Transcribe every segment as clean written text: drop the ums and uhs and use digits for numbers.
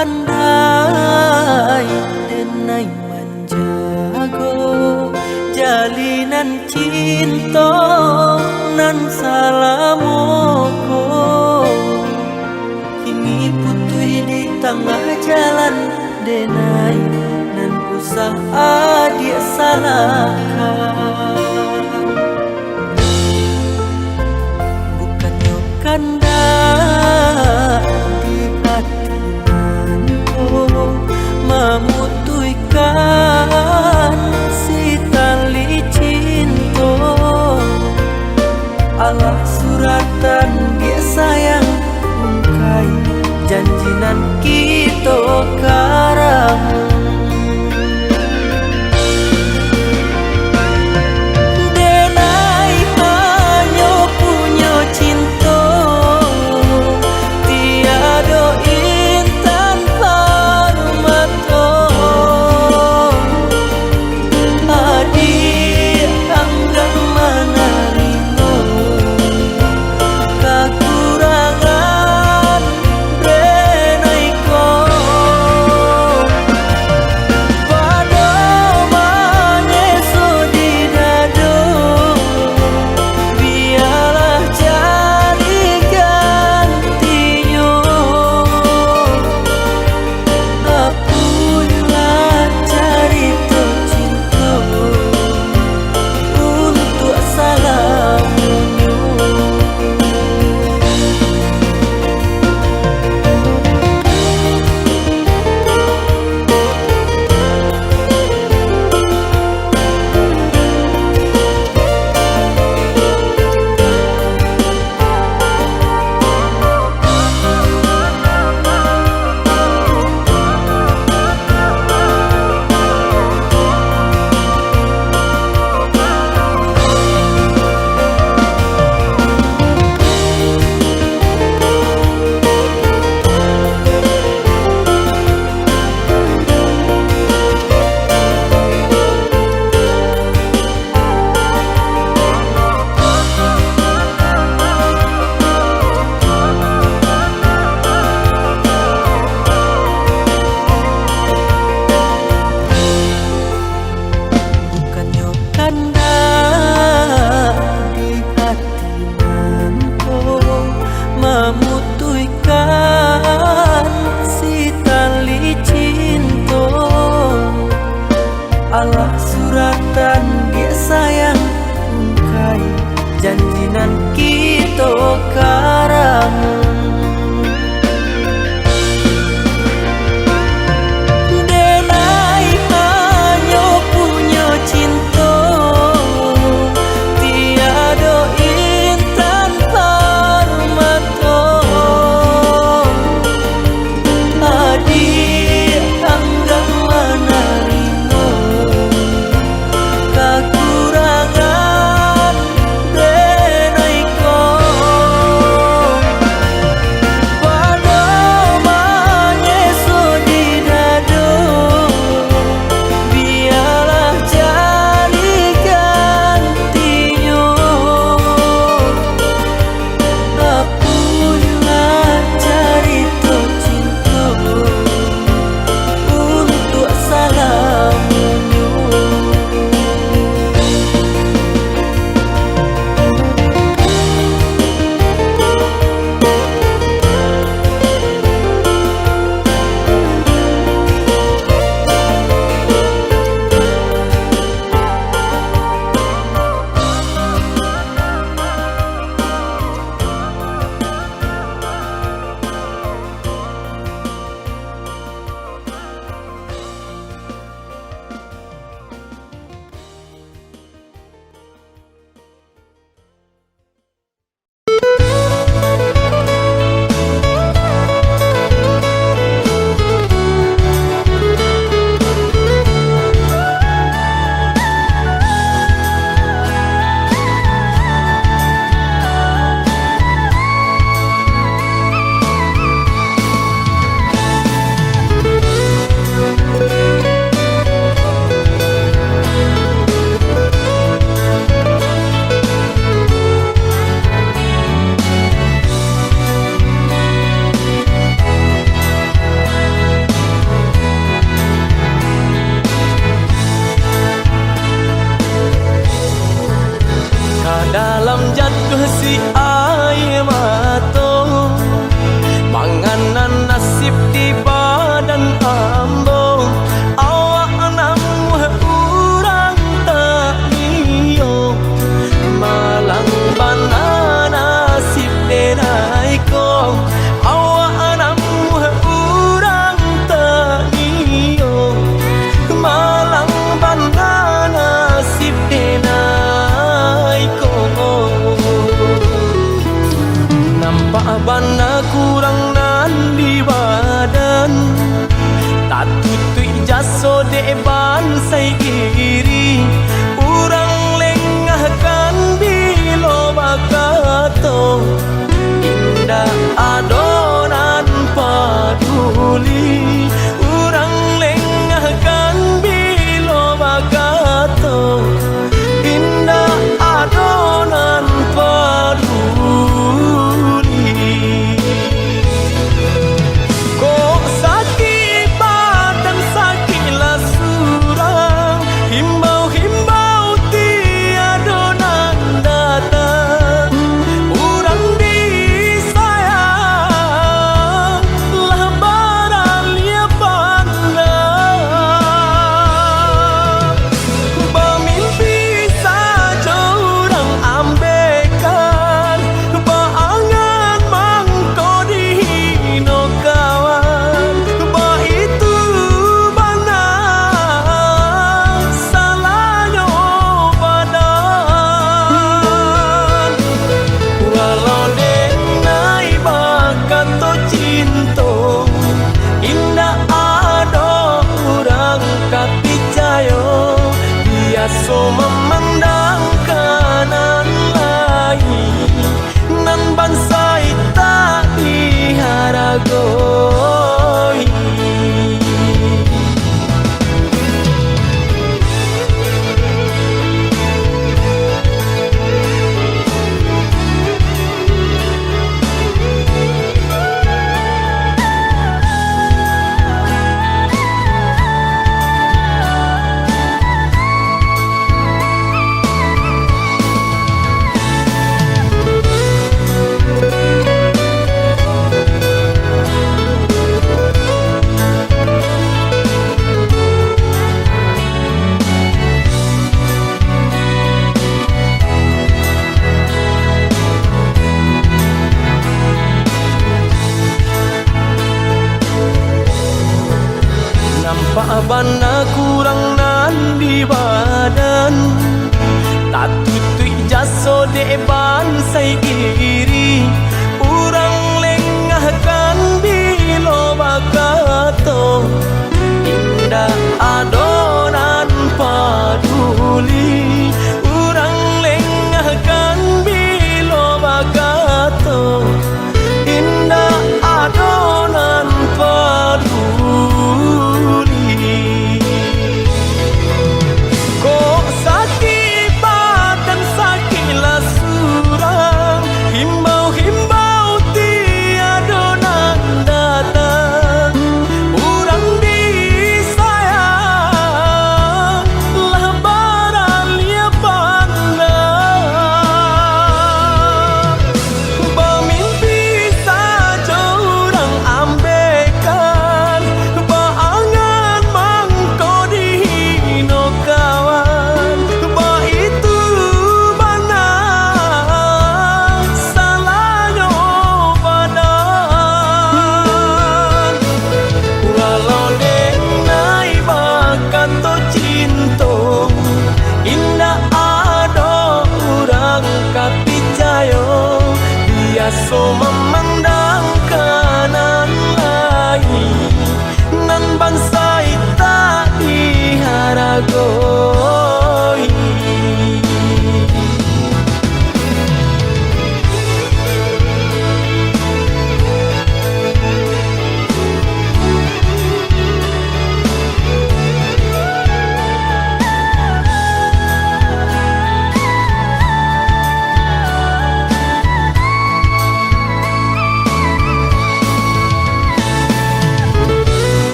pandai denai manjago jalinan cinta nan salamoko kini putui di tengah jalan denai nan usaha dia salahkan bukannya kanda di hati memutuikan si tali cinta Allah suratan dia sayang ungkai janjinan kita karamu denai hanya punya cinta tiada intan parmato adik anggang manarino kakurangan denai ko pada manyeso di dado biarlah jadi gantinya akulah cerita cinta untuk salamunya. Bukannya kanda di hati nanko memutuikan si tali cinta Allah suratan dia sayang ungkai janjinan kita karamu denai hanya punya cinta tiada intan parmato adik anggang manarino kakurangan denai ko dek bansai iri urang lengahkan bilo bakato indah adonan paduli urang lengahkan bilo bakato indah adonan paduli kok sakit badan sakitlah surang himbau-himbau tiadonan datang urang disayang lah baralia pandang bermimpi saja urang ambekan baangan mangko dihino kawan itu benar salahnya badan walau denai bakat to cinta indah ado urang kapicayo biasa memandang kanan lain nan bansai tak diharagoi nampak bana kurang nan di badan tak tutui jaso dek bansai iri urang lengahkan bilo bakato indah adonan paduli urang lengahkan bilo bakato indah adonan paduli kok sakit badan sakitlah surang himbau-himbau tiadonan datang urang disayang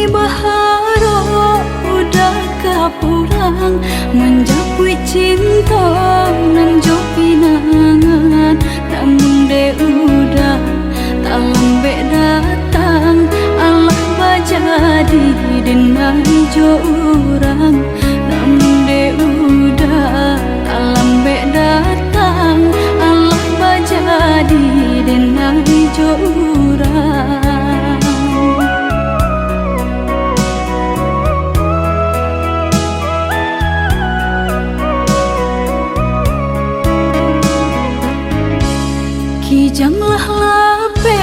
baharo udah kapulang menjapui cinta nan jo pinangan, namun de udah tak lambe datang Allah bajadi denai jo urang, namun de udah tak lambe datang Allah bajadi denai jo urang. Kijanglah lape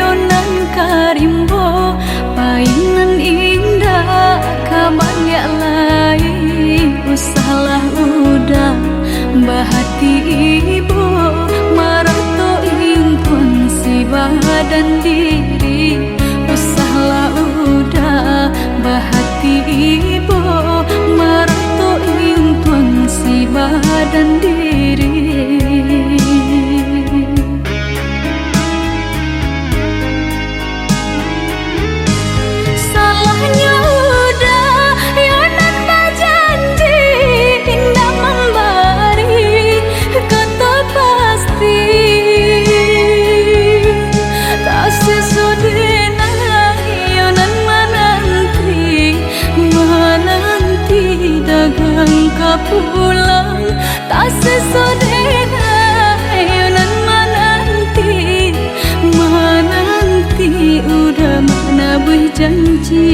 yonan karimbo painan indah kabanyak lain usahlah udah bahati ibu marato impun si badan diri usahlah udah bahati ibu marato impun si badan diri. Pulang tak sesodena yonan menanti udah mana berjanji.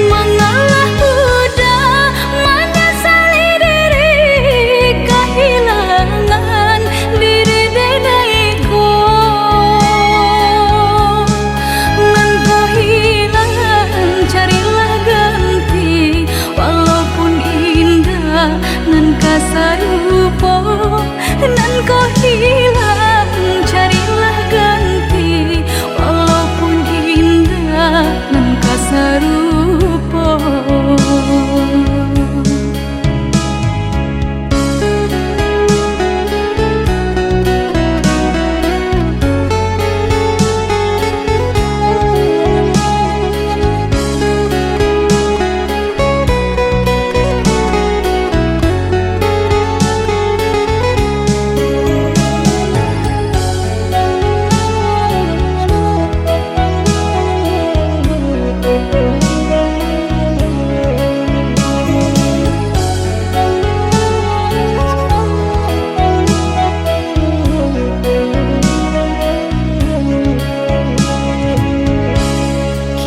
Mengalah udah menyesali diri kehilangan diri denaiku. Nan kasarupo nan kau hilang carilah ganti walaupun indah nan kasarupo.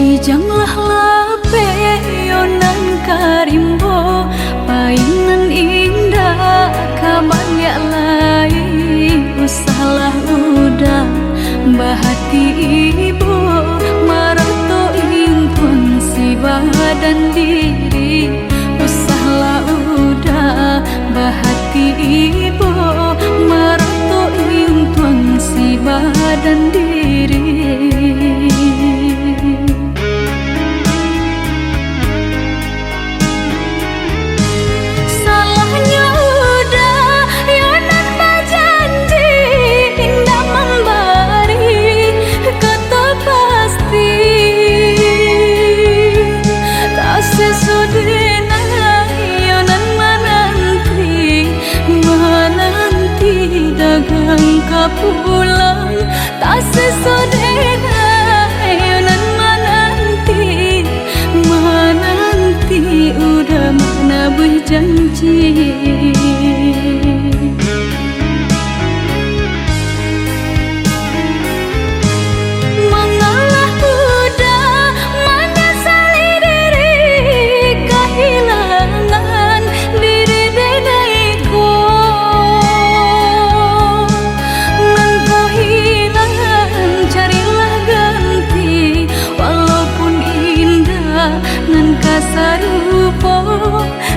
Kijanglah lape yonan karimbo painan indah kabanyak lain usahlah udah bahati ibu marato impun si badan diri usahlah udah bahati ibu marato impun si badan diri. Pulang tak sesodena yonan menanti udah mana berjanji. Mengalah udah menyesali diri kehilangan diri denaiku. Nan kasarupo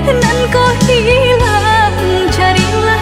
nan kau hilang carilah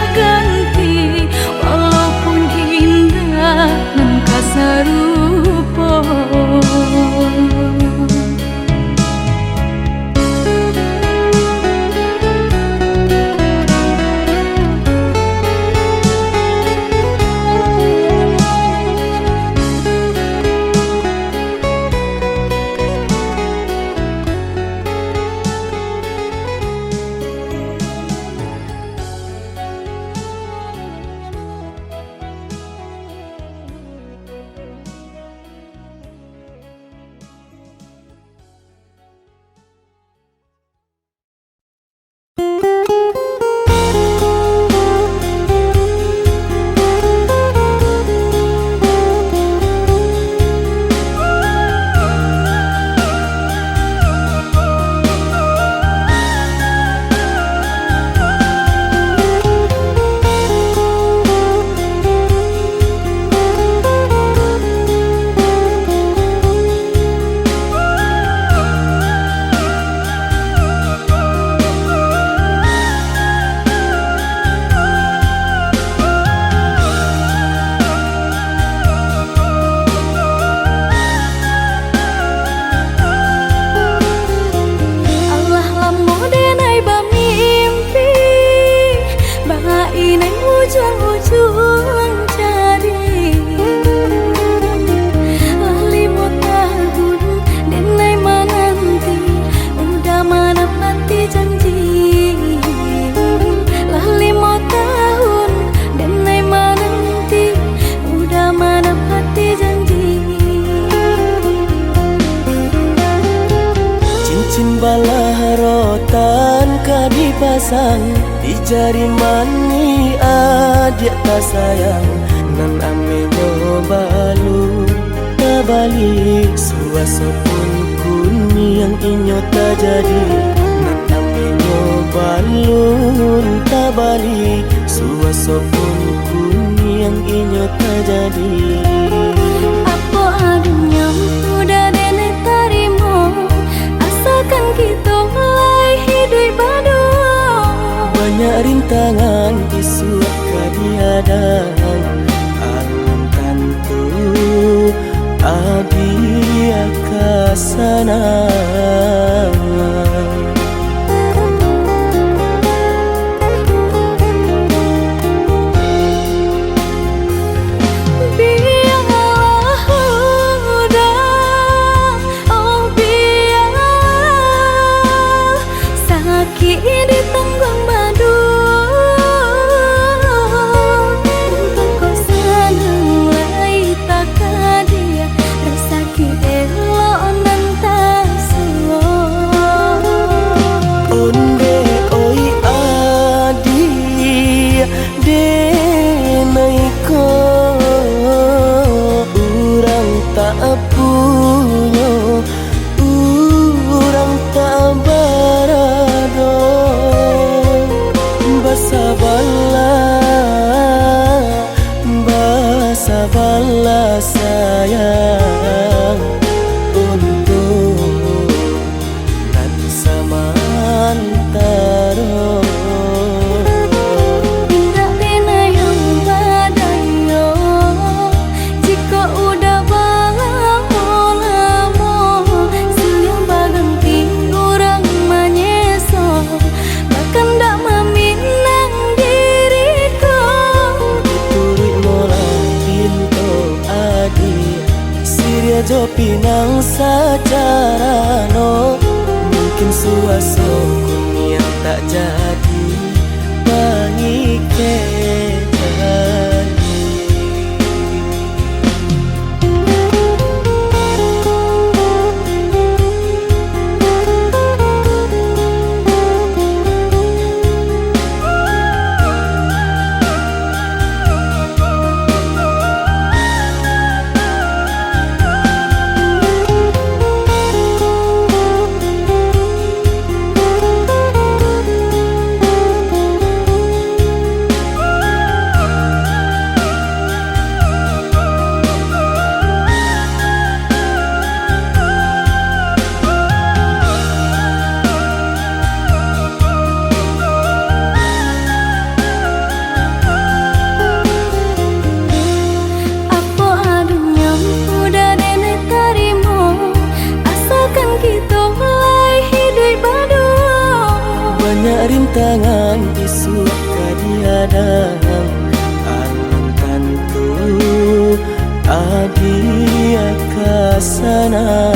sang di jari mani adik tak sayang nan ame nyobalu tabali suaso pun kuni yang inyo tak jadi nan ame nyobalu tabali suaso pun kuni yang inyo tak jadi. Apa adanya udah dene tarimo asalkan kita mulai hidup baru. Banyak rintangan isu kadiadang alam tentu adi akasana. Sabarlah sayang untuk nan samantara. Tidak pernah yang badayo jika udah lama siang berganti orang menyeso bahkan tak meminang diriku. Turut mulai Siria jo pinang secara no mungkin suaso kun yang tak jadi mengikat. Banyak rintangan isu kadiadang alam tentu adi akasana.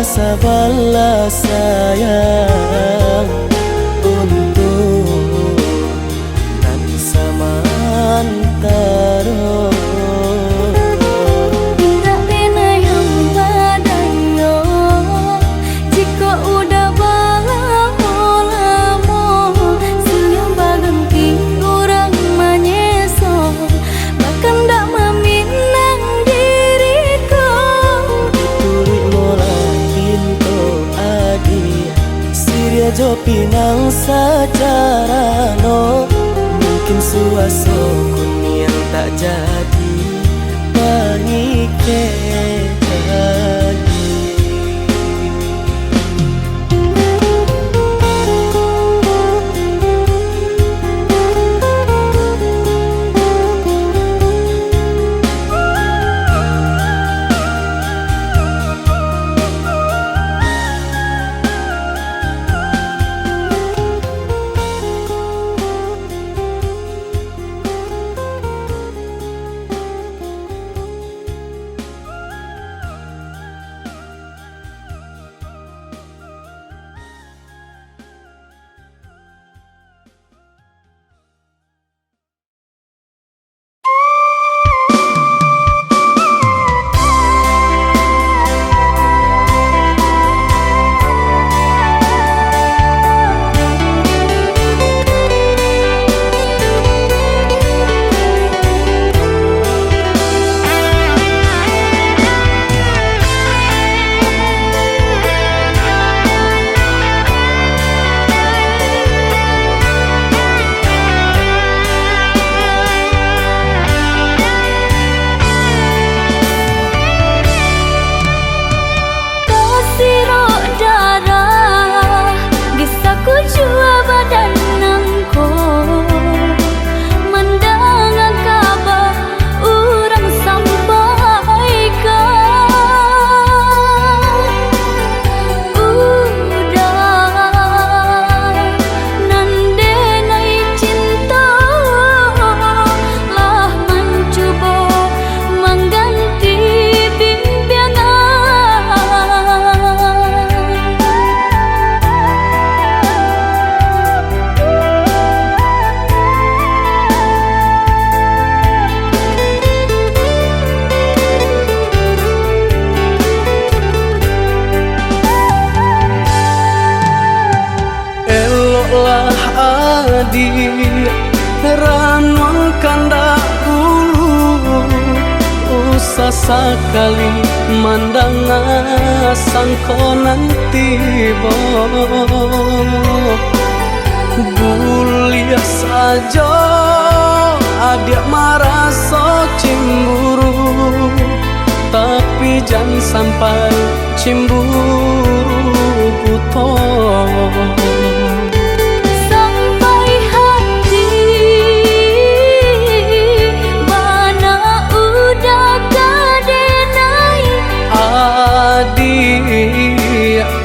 Sabarlah sayang untuk nan samantara. Tidak pernah yang badayo jika udah lama siang berganti orang menyeso bahkan tak meminang diriku. Turut mulai Siria jo pinang secara no mungkin suaso kun yang tak jadi ke janji. Sekali mandang sangko nanti bo bulia saja adik marah so cemburu, tapi jangan sampai cemburu buto.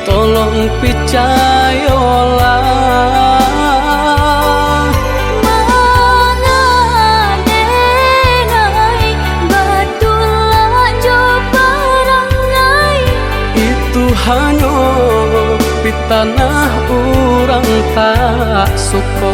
Tolong percayalah, mengadenai betullah jo perangai. Itu hanya pitanah orang tak suka.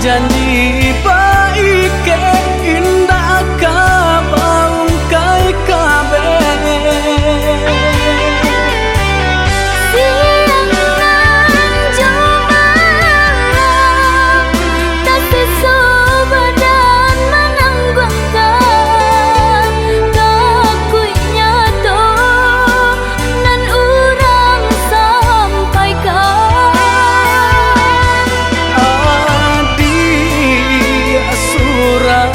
Janji baik ke indah kabaung kai kabe. Siang nan jumalang tak sesu badan menanggungkan kakunya to nan urang sampaikan. Surah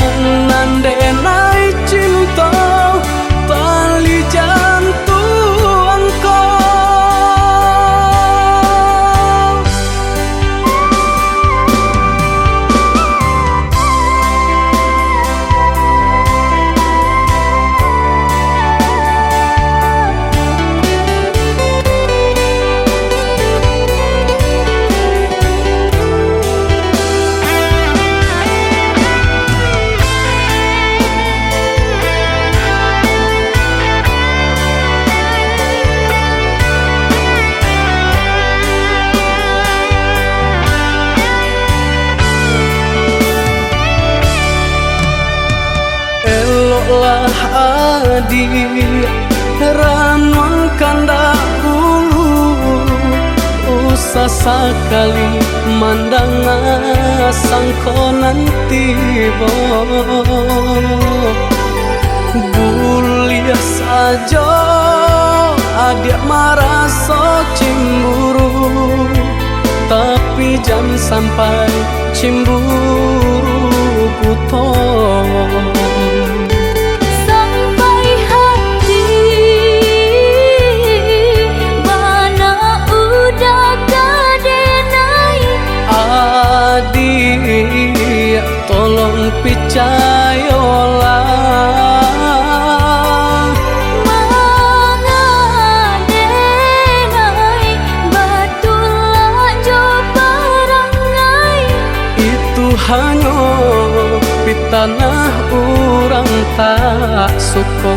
dah adi ranon kanda ulu usah sekali mandang sangkonan tiba bulia saja adik merasa cemburu tapi jangan sampai cemburu putong sampai hati mana udah kadenai adik tolong percayalah hanya di tanah orang tak suka.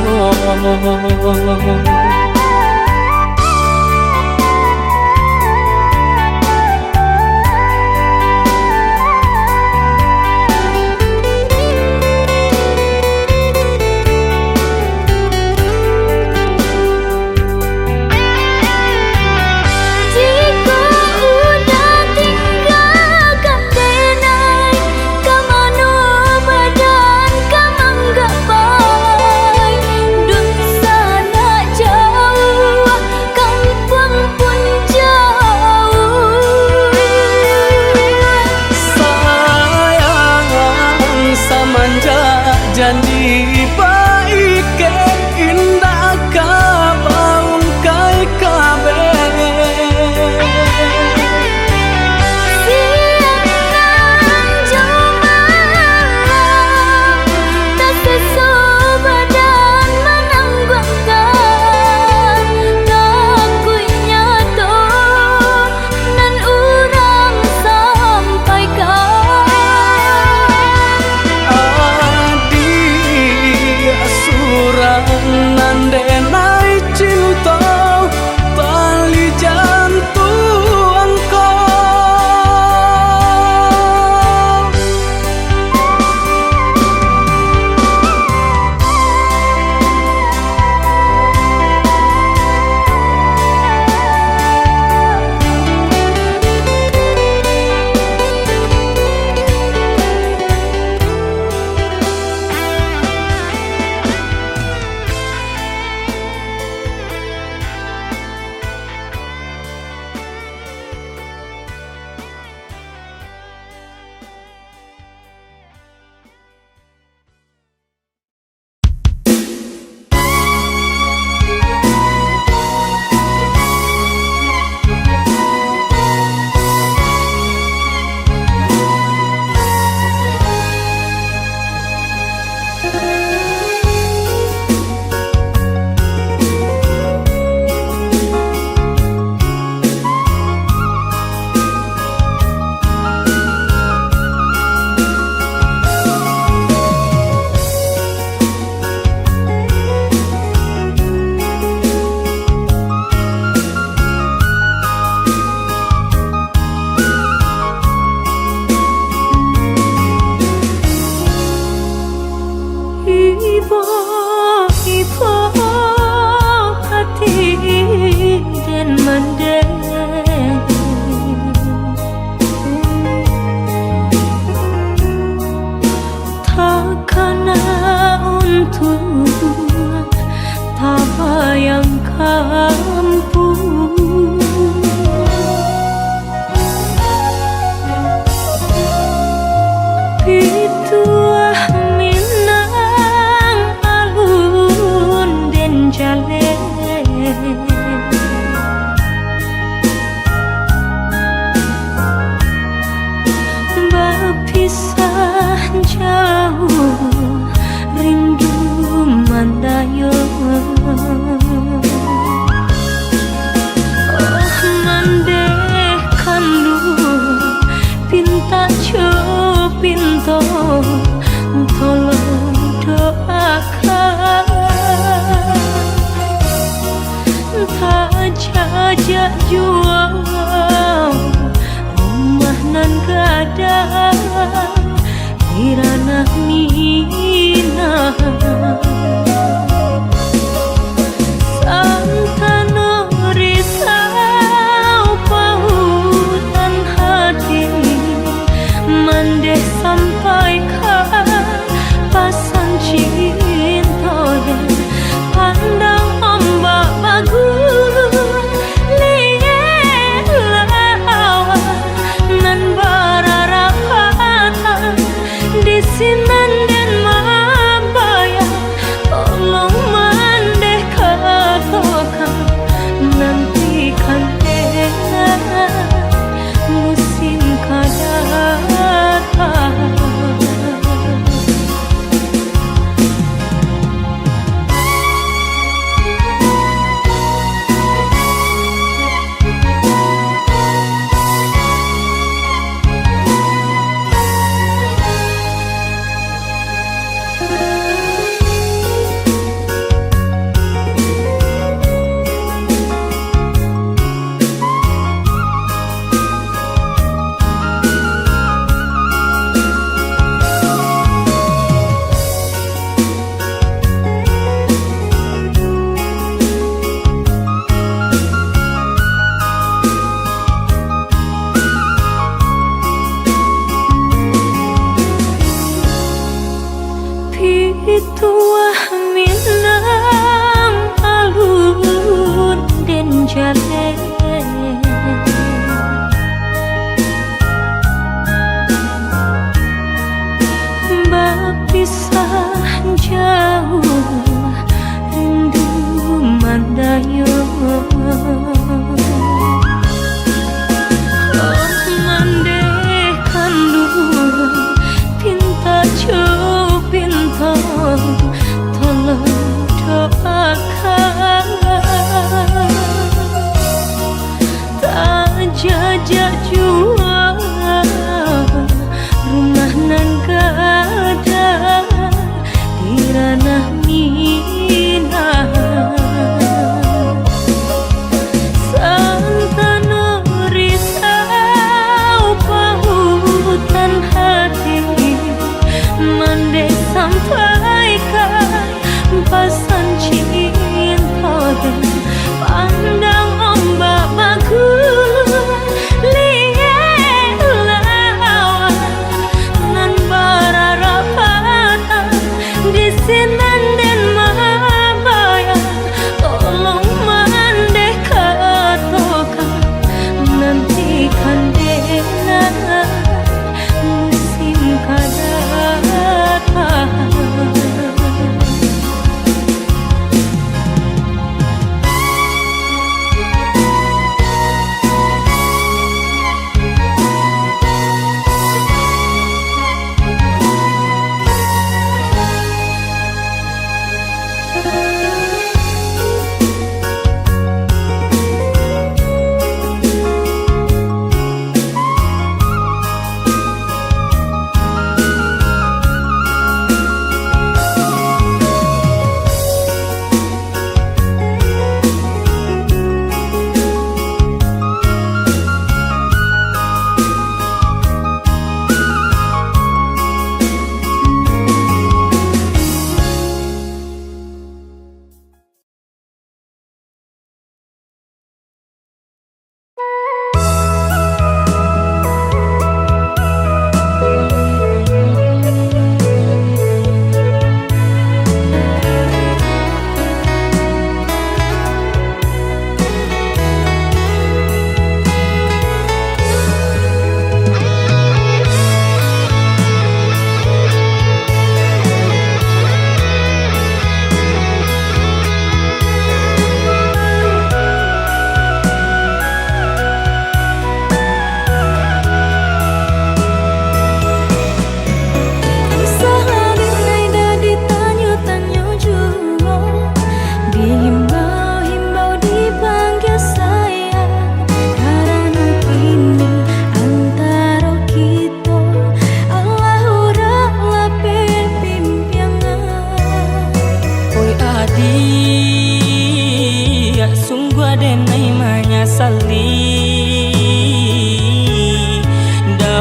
Janji baik ke indah kabaung kai kabe siang nan jumalang tak sesubadan menanggungkan takutnya toh nan urang sampaikan nandenai cinta tali jantung ajak jual rumah nan gadang kirana minah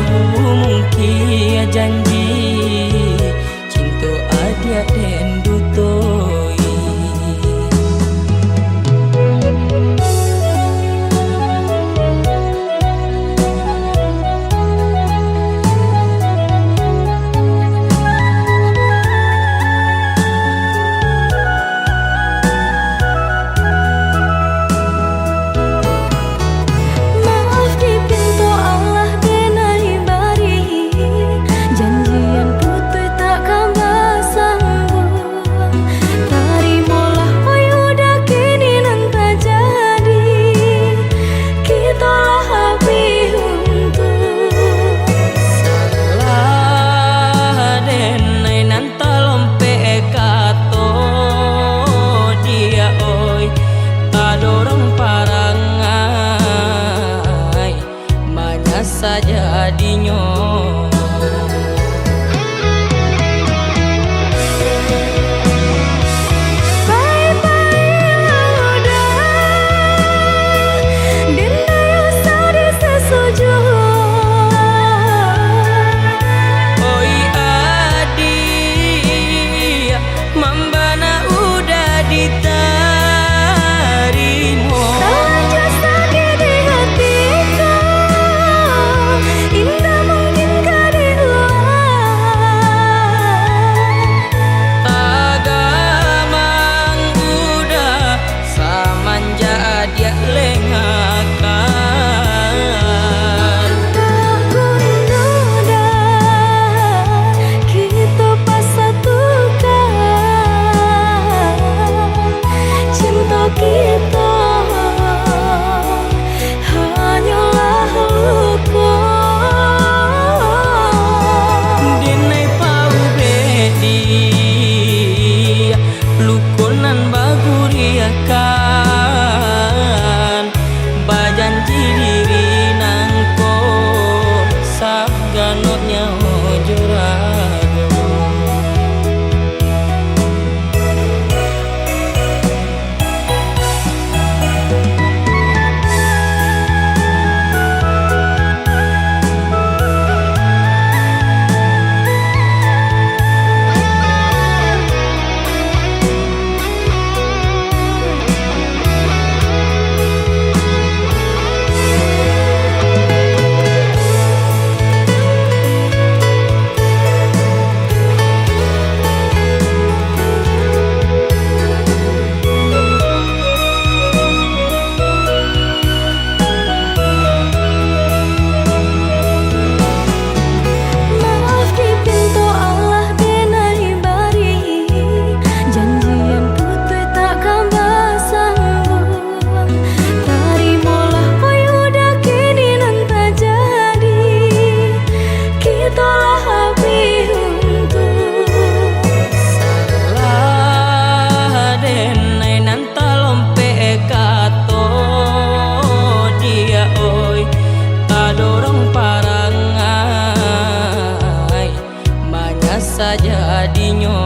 mungkin janji cinta adia den dutoi. Jadinya jadinya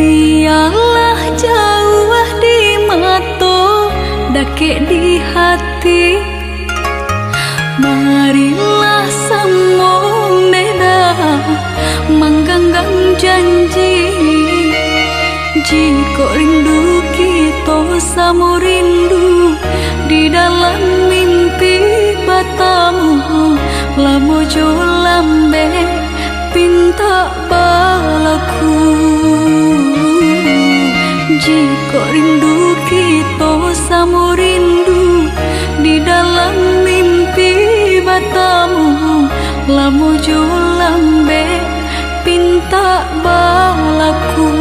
Biarlah jauh di mata, dake di hati. Marilah sambung beda, menggenggam janji. Jika rindu kita sama rindu di dalam mimpi batamu, lamo jo lambe pinta balaku. Jika rindu kita sama rindu di dalam mimpi batamu, lamo jo lambe pinta balaku.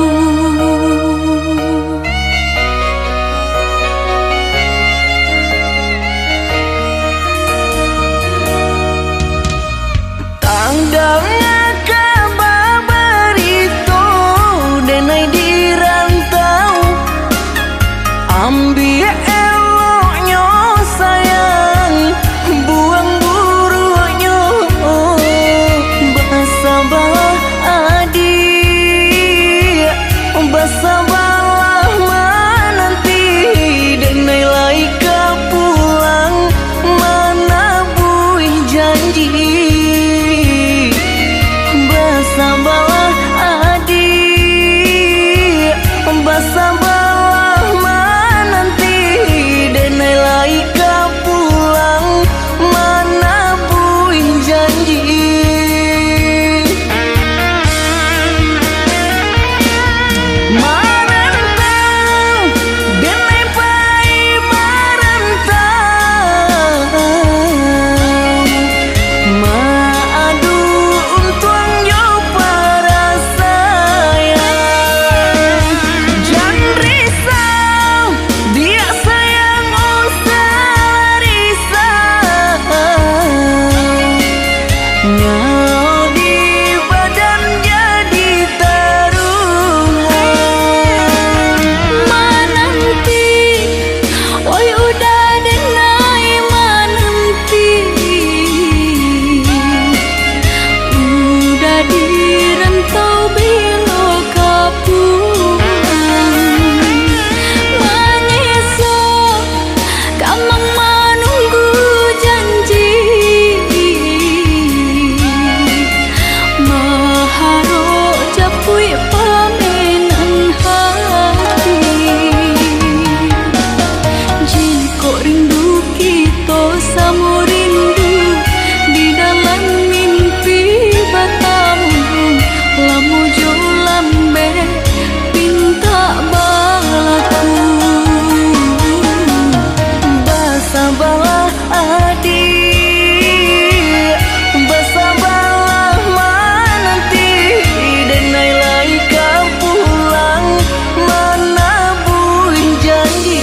Tandangnya kabar berito denai di rantau, ambil eloknya sayang, buang buruknya. Bersabarlah adik, bersabarlah menanti, denai laika pulang mana buih janji. Bersabarlah adik, bersabarlah menanti, denai laika pulang mana buih janji. Marantau, denai pai marantau, maadu untuang yo para sayang. Jangan risau, dia sayang usah risau. Nyau di badan jadi taruhan. Menanti, oi udah denai menanti. Udah di rantau bila kapulang. Menyesal, kamang menunggu janji. Maharo japui pamenan hati. Jika rindu kita sama rindu di dalam mimpi batamu, lamo jo lambe pinta balaku. Bersabarlah adik, bersabarlah menanti, denai laika pulang mana buih janji.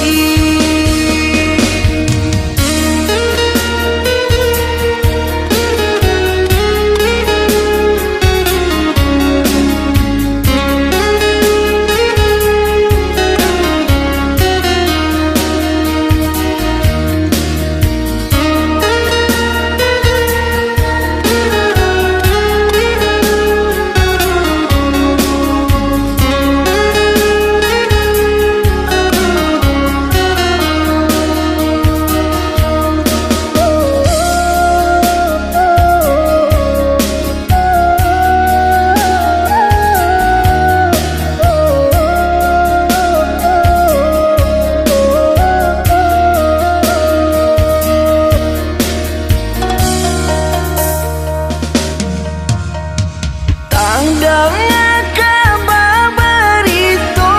Tandangnya kabar berito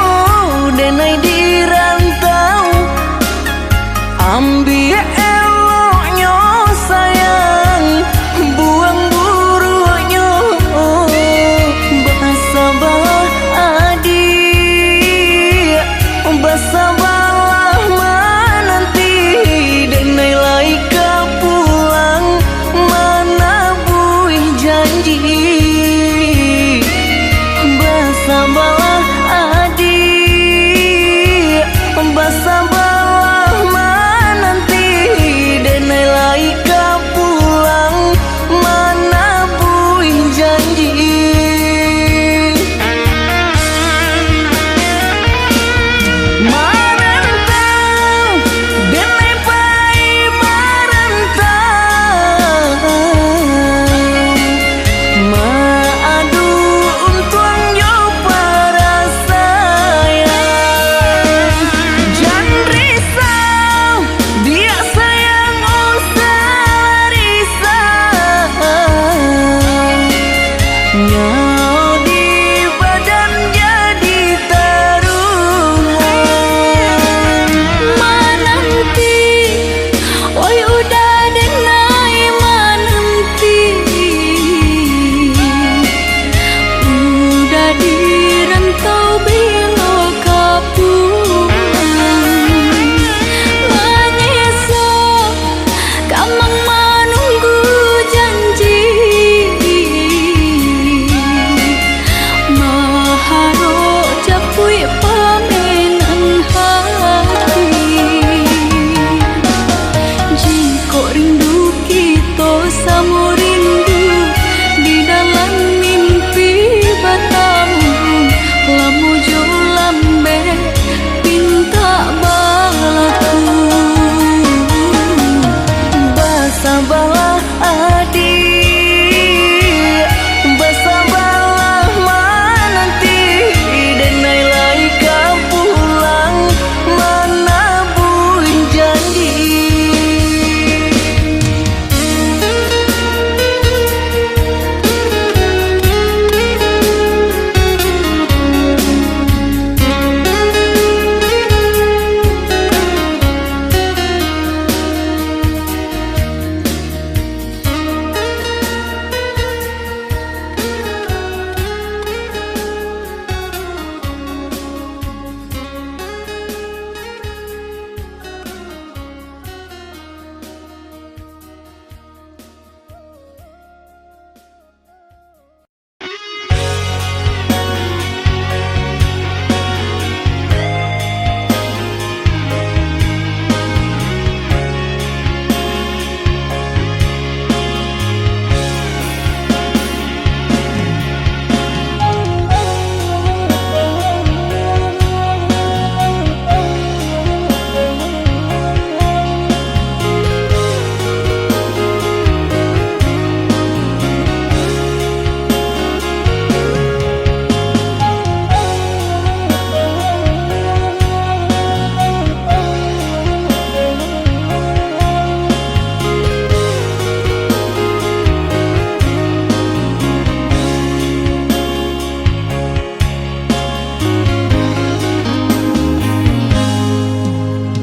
denai di rantau, ambil eloknya sayang, buang buruknya. Bersabarlah adik, bersabarlah menanti, denai laika pulang mana buih janji. Bersabarlah adik, bersabarlah menanti, denai laika pulang mana buih janji.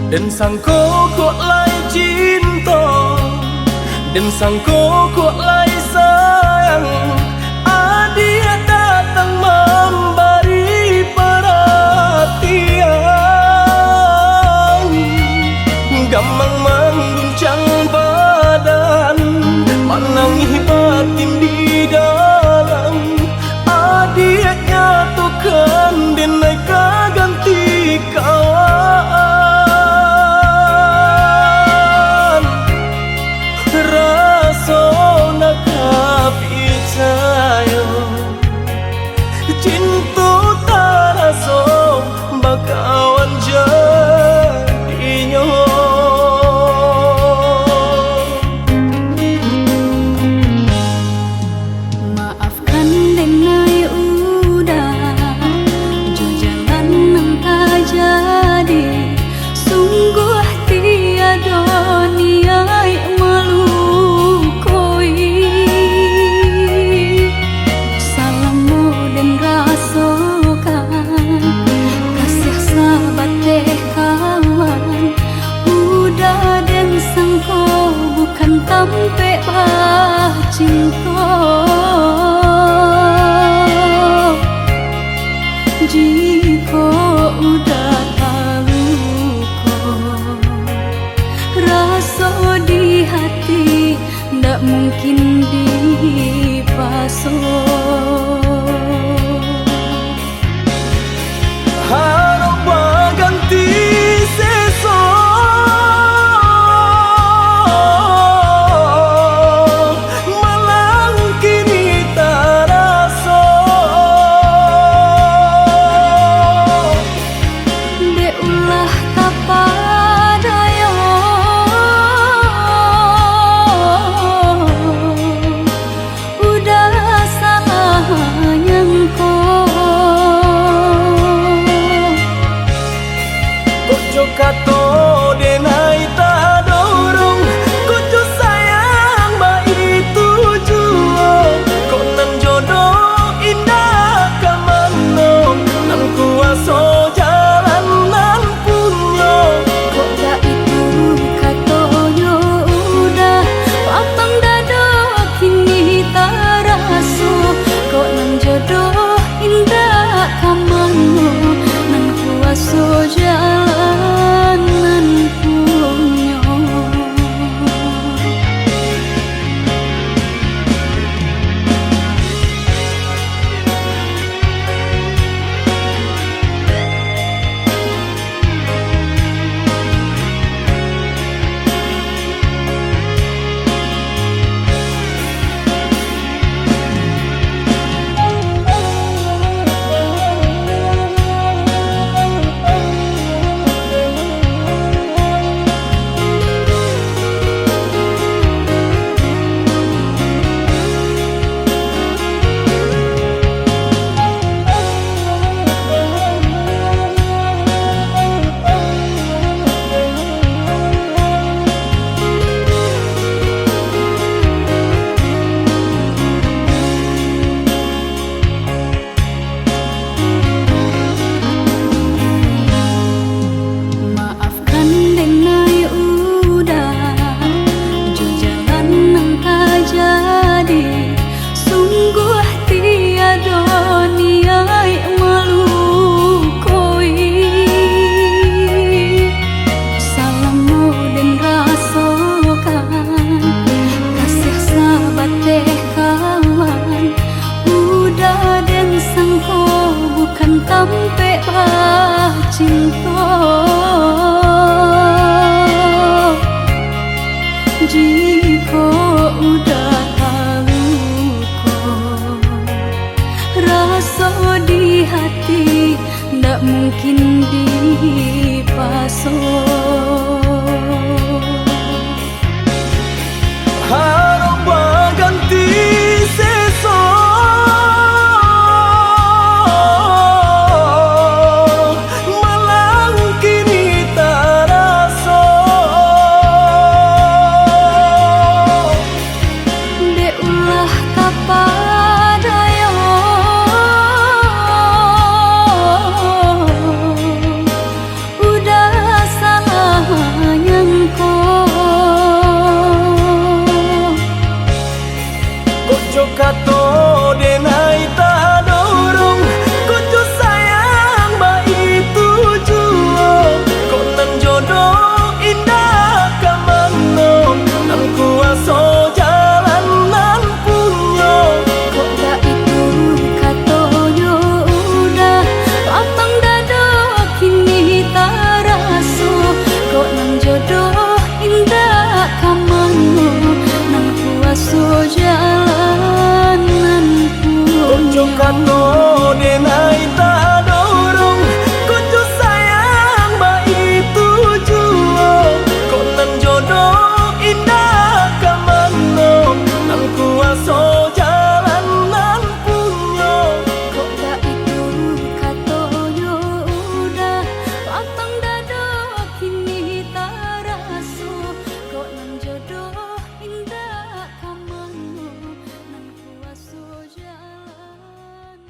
Dan sangko kok lai cinta, dan sangko kok lai sayang. Dia datang memberi perhatian, gampang mengguncang badan, menangis batin di dalam. Dia nyatukan denai ganti kawan. Rasa nak percaya cinta taraso bakawan jadinya. Maafkan denai udah jo jalan nang jadi, sungguh tiada niat melukoi. Salamu dan rasakan kasih sahabat deh kawan. Udah dan sangko bukan tampe bah cinta. Jika udah tahu kok rasa di hati ndak mungkin dipasok. Harap ganti sesok, malang kini taraso. De ulah kapadaya, udah salah nyangko. Kojo kato denai tak dorong, kojo sayang baik tujuan. Kok nan jodoh indah kamanong, nan kuaso jalan nan punya. Kok gak itu katonyo udah papang dado kini taraso. Kok nan jodoh indah kamango, nan kuaso jalan nan punya. Maafkan denai udah jo jalan nang jadi, sungguh tiada niat melukoi. Salamu dan rasakan kasih sahabat deh kawan. Udah dan sangko bukan tampe bah cinta. Jika udah tahu kok rasa di hati ndak mungkin dipasok. Harap ganti sesok, malang kini taraso. De ulah kapadaya, udah salah kato denai tak dorong Kucu sayang ba itu juo Kok nan jodoh indah kamano Nang kuaso jalan nan punyo Kok gak itu kato yo udah lapang dado kini tak raso Kok nan jodoh indah kamano Nan kuaso jalan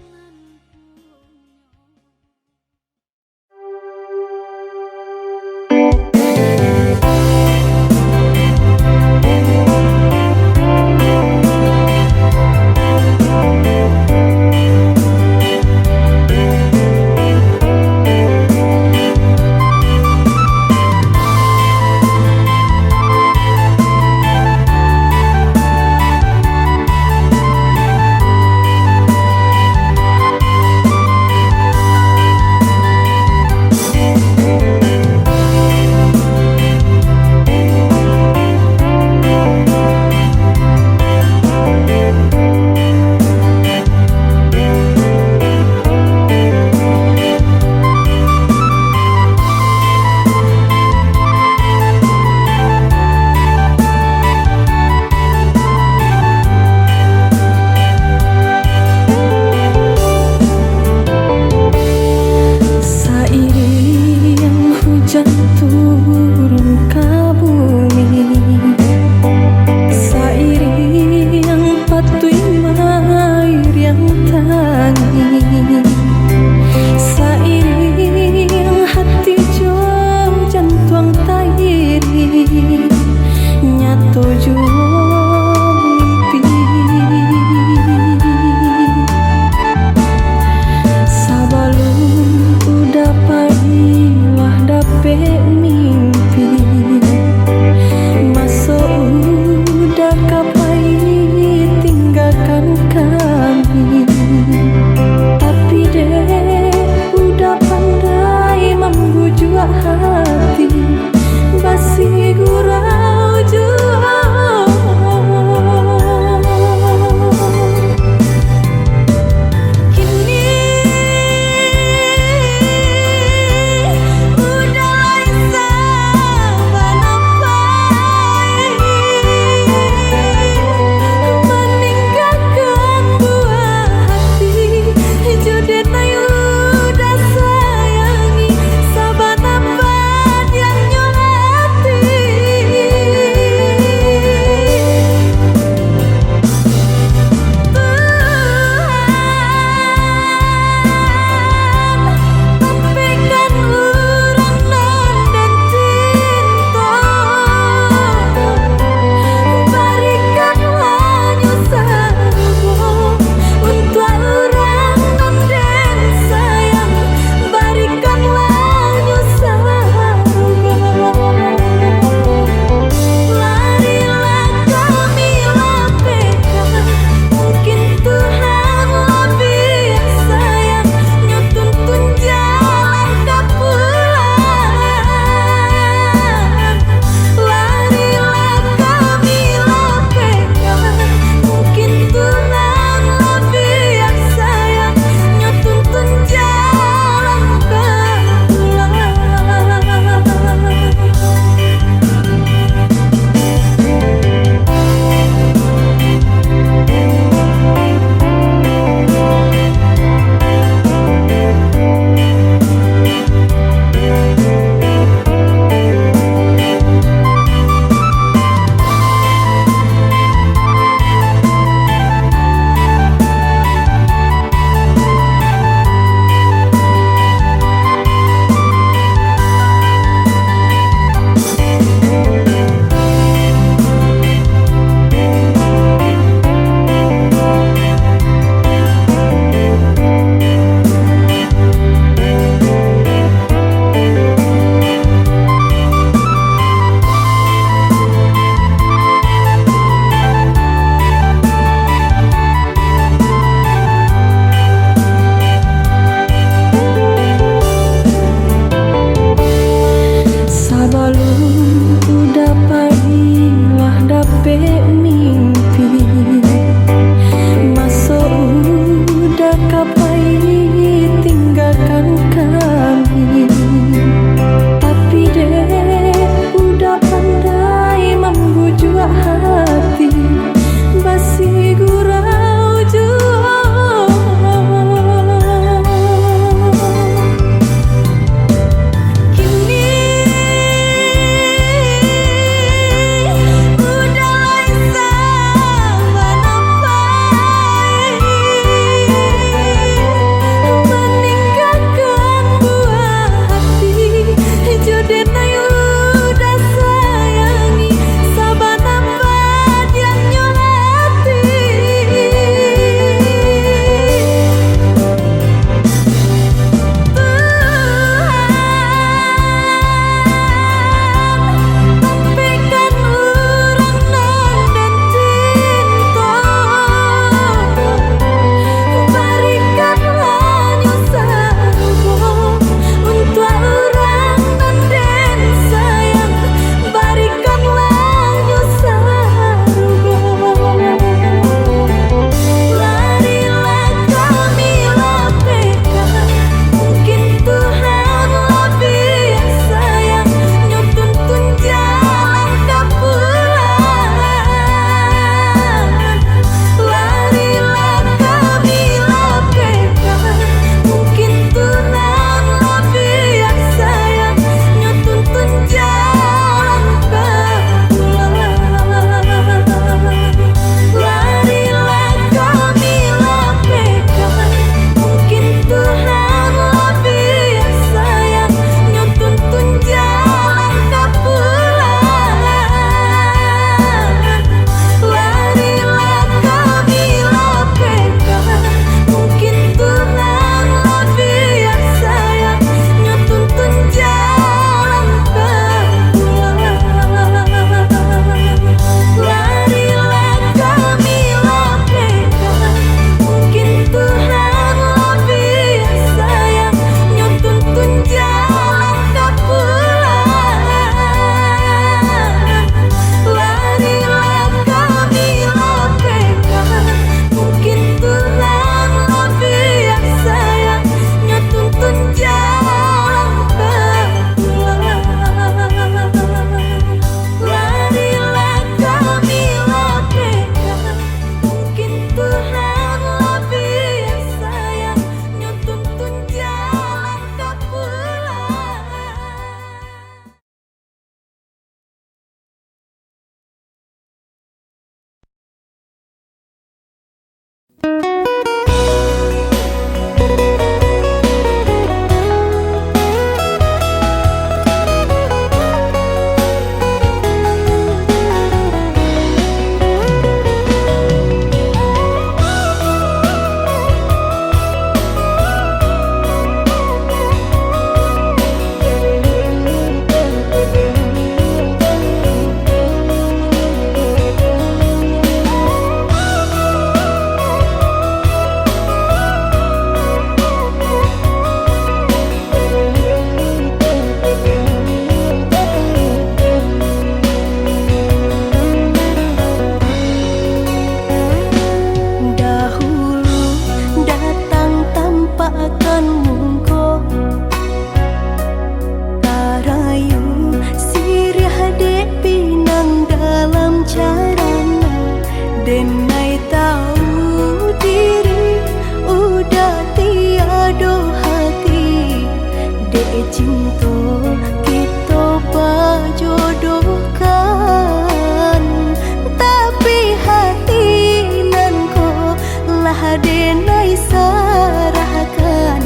denai serahkan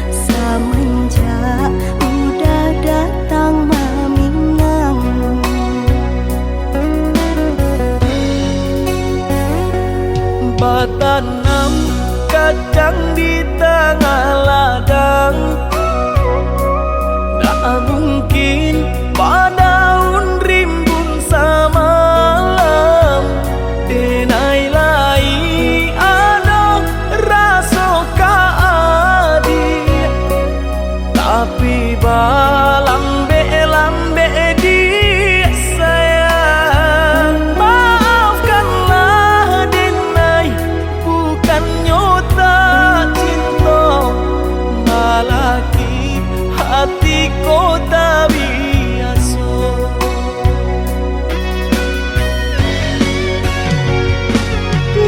semenjak udah datang meminang. Batanam kacang di tengah ladang, tak mungkin padaun rimbun samalam. Denai lai ada rasa kaadi, tapi balambe-lambe di sayang. Maafkanlah denai, bukan nyota cinta, malaki hati kota biasa.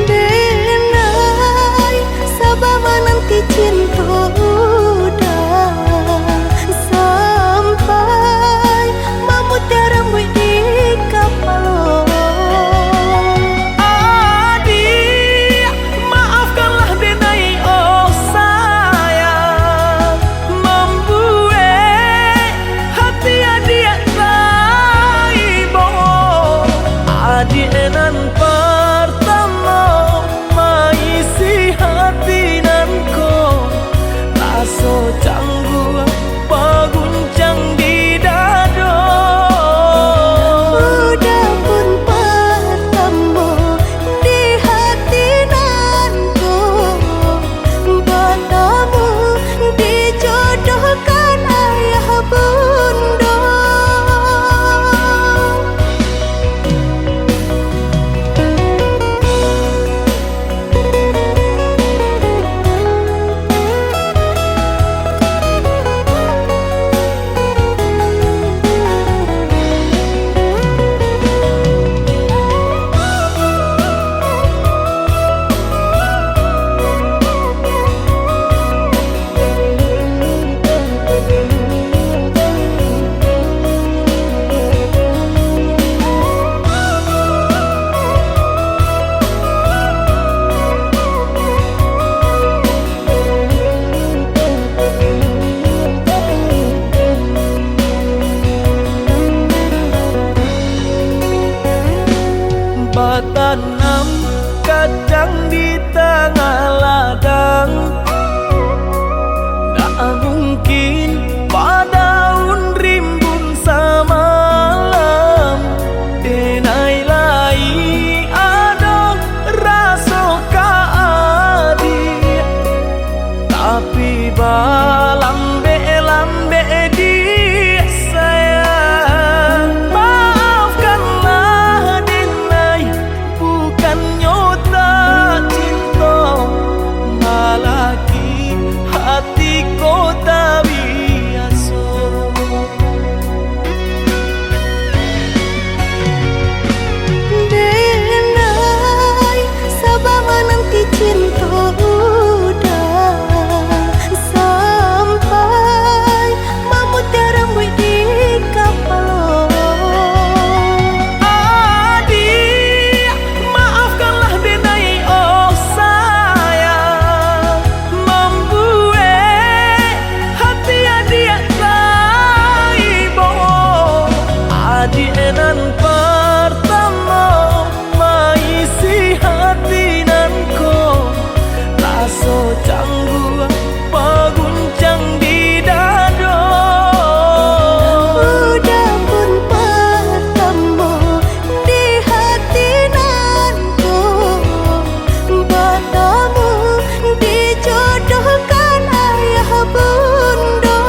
Denai sabama nanti cinta udah sampai memutih rambut di kapal. Adik, maafkanlah denai oh sayang, membuat hati adik taibo. Adik nan pertama maisi hati nanko, rasa canggung paguncang di dado. Udah pun bertemu di hati nanku, bertemu dijodohkan ayah bunda. Batanam kacang di tengah ladang, tak mungkin padaun rimbun samalam. Denai lai ada rasa kaadi, tapi balambe-lambe di sayang. Maafkanlah denai, bukan nyota cinta, malaki hati kota biasa. Denai sabama nanti cinta udah sampai memutih rambut di kapal. Adik, maafkanlah denai oh sayang, membuat hati adik taibo. Adik nan pertama maisi hati nanko, rasa canggung paguncang di dado. Udah pun bertemu di hati nanku, bertemu dijodohkan ayah bunda.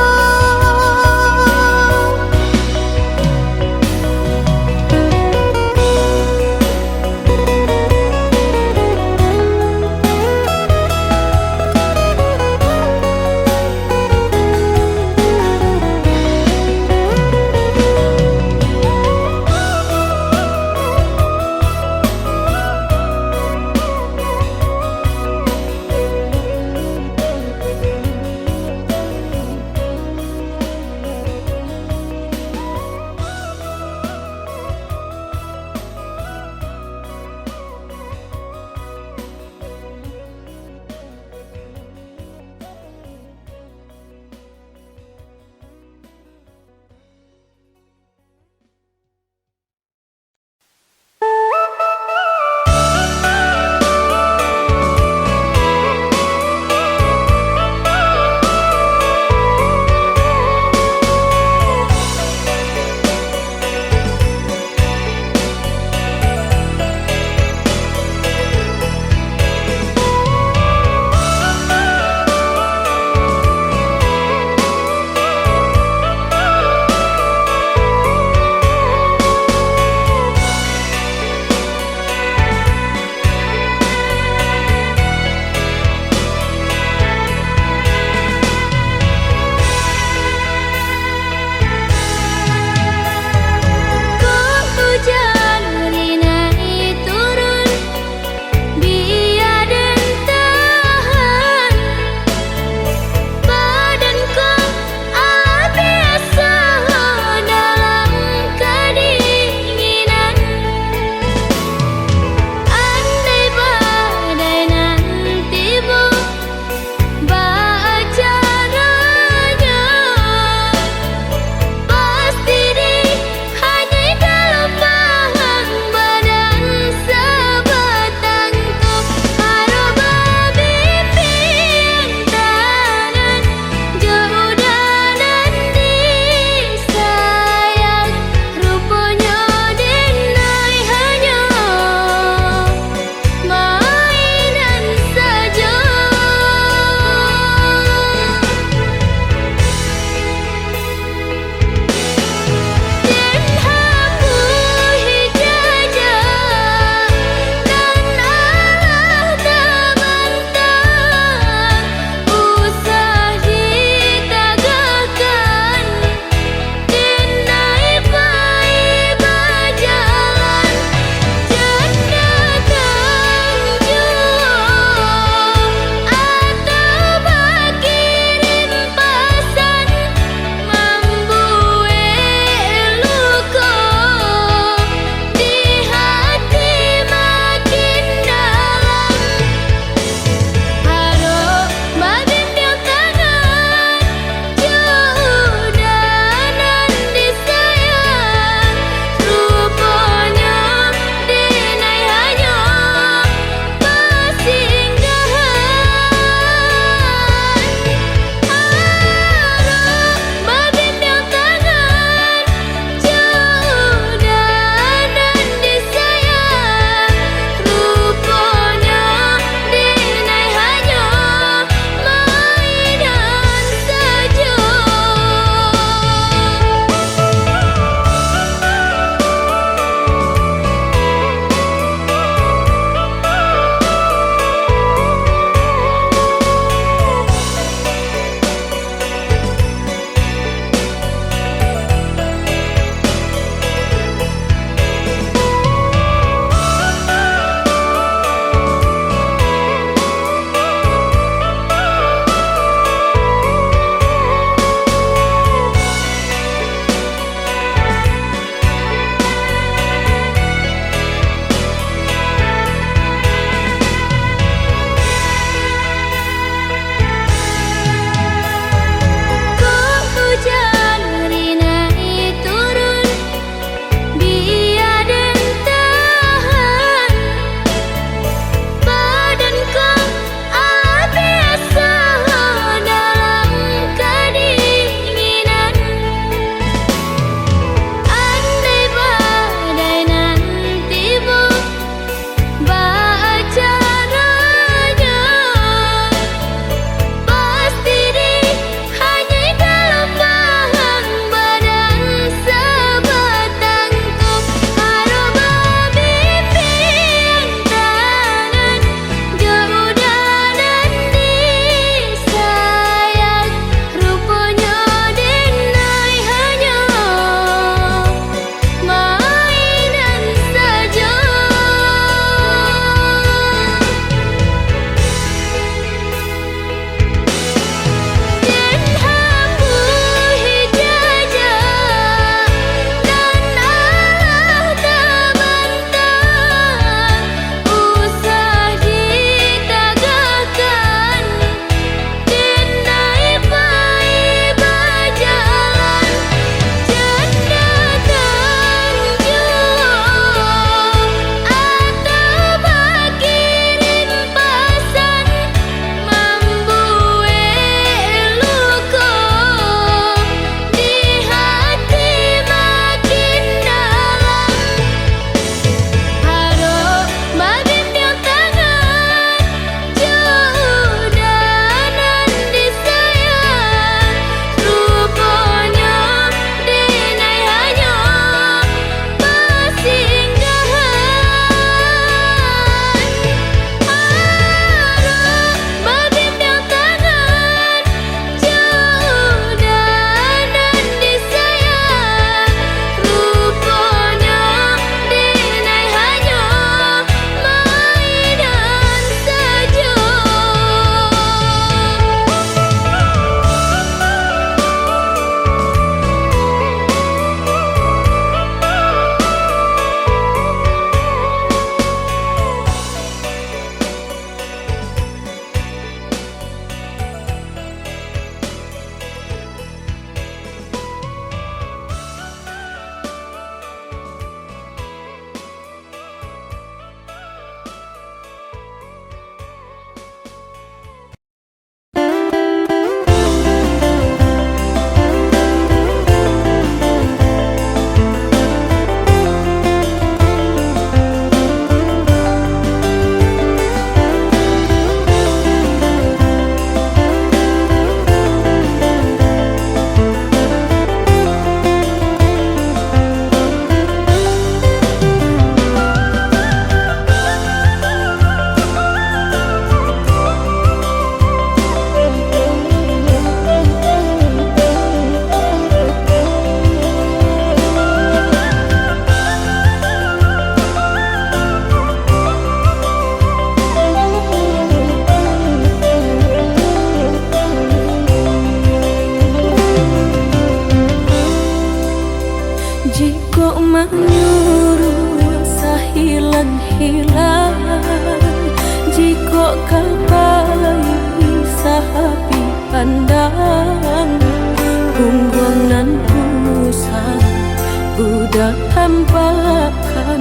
udah tampakkan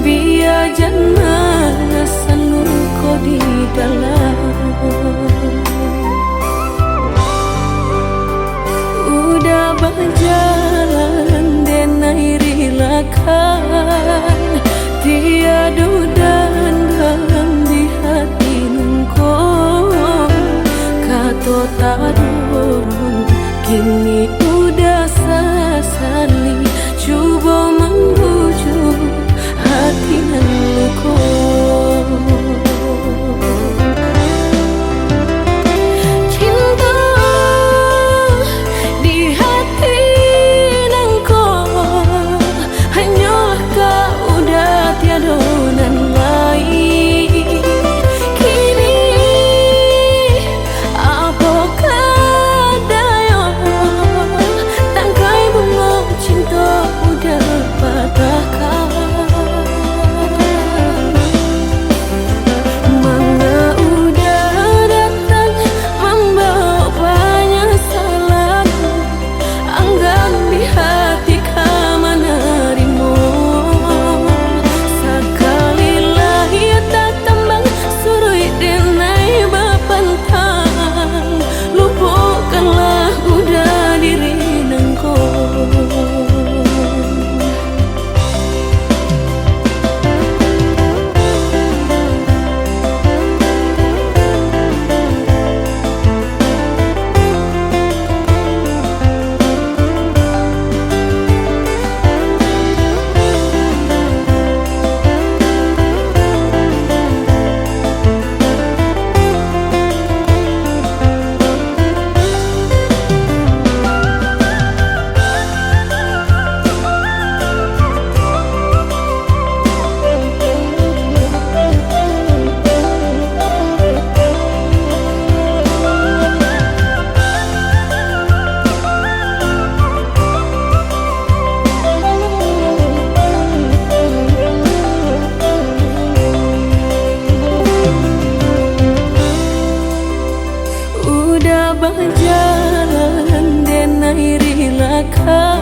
biar jangan selalu kau di dalam. Udah berjalan dan relakan tiada dan dalam di hati engkau. Kata tak dorong kini udah sesali, coba membujuk hati engkau. Cinta di hati engkau, hanyalah kau udah tiada nan lain. Kini apakah daya, tangkai bunga cinta udah patahkan. Mana udah datang membawa banyak salah, anggap di hati kau menerima. Sekali lagi tak tambang surui denai bapantang, lupakanlah udah diri nengko. Udah berjalan dan relakan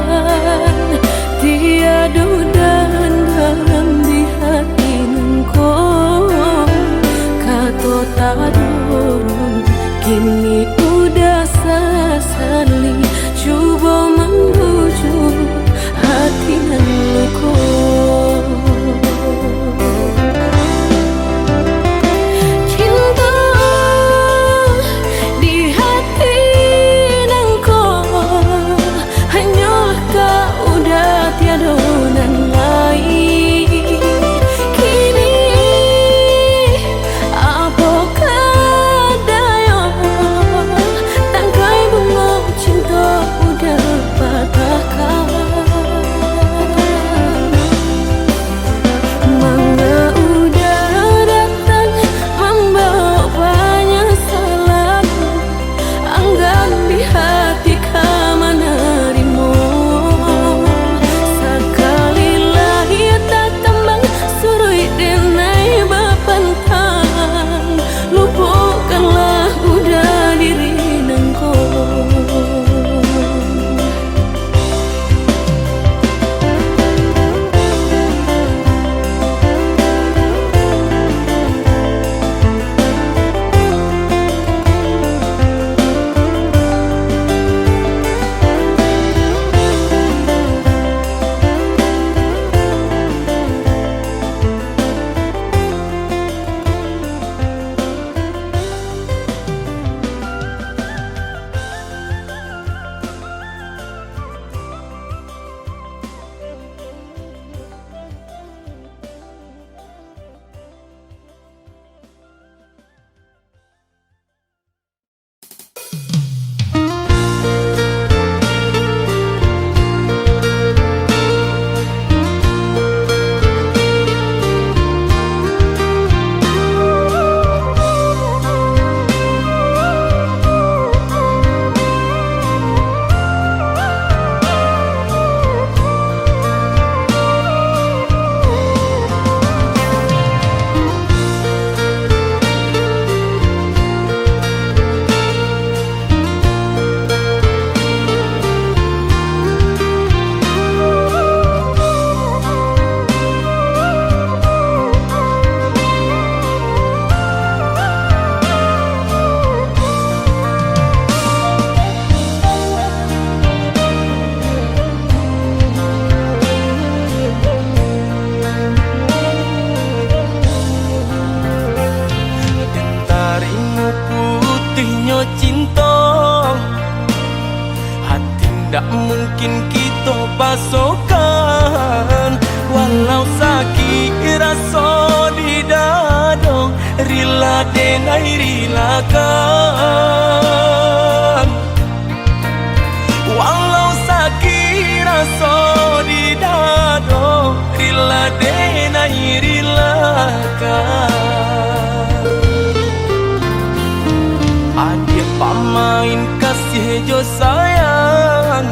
tiada dan dalam di hati engkau. Kata tak dorong kini udah sesali, coba membujuk hati engkau. Cinta di hati engkau, hanyalah kau udah tiada nan lain. Kini apakah daya, tangkai bunga cinta Dinyo cinta hati ndak mungkin kita pasokan. Walau sakit rasa di dada, rila denai rilakan. Walau sakit rasa di dada, rila denai rilakan. Adik pamain kasih jo sayang,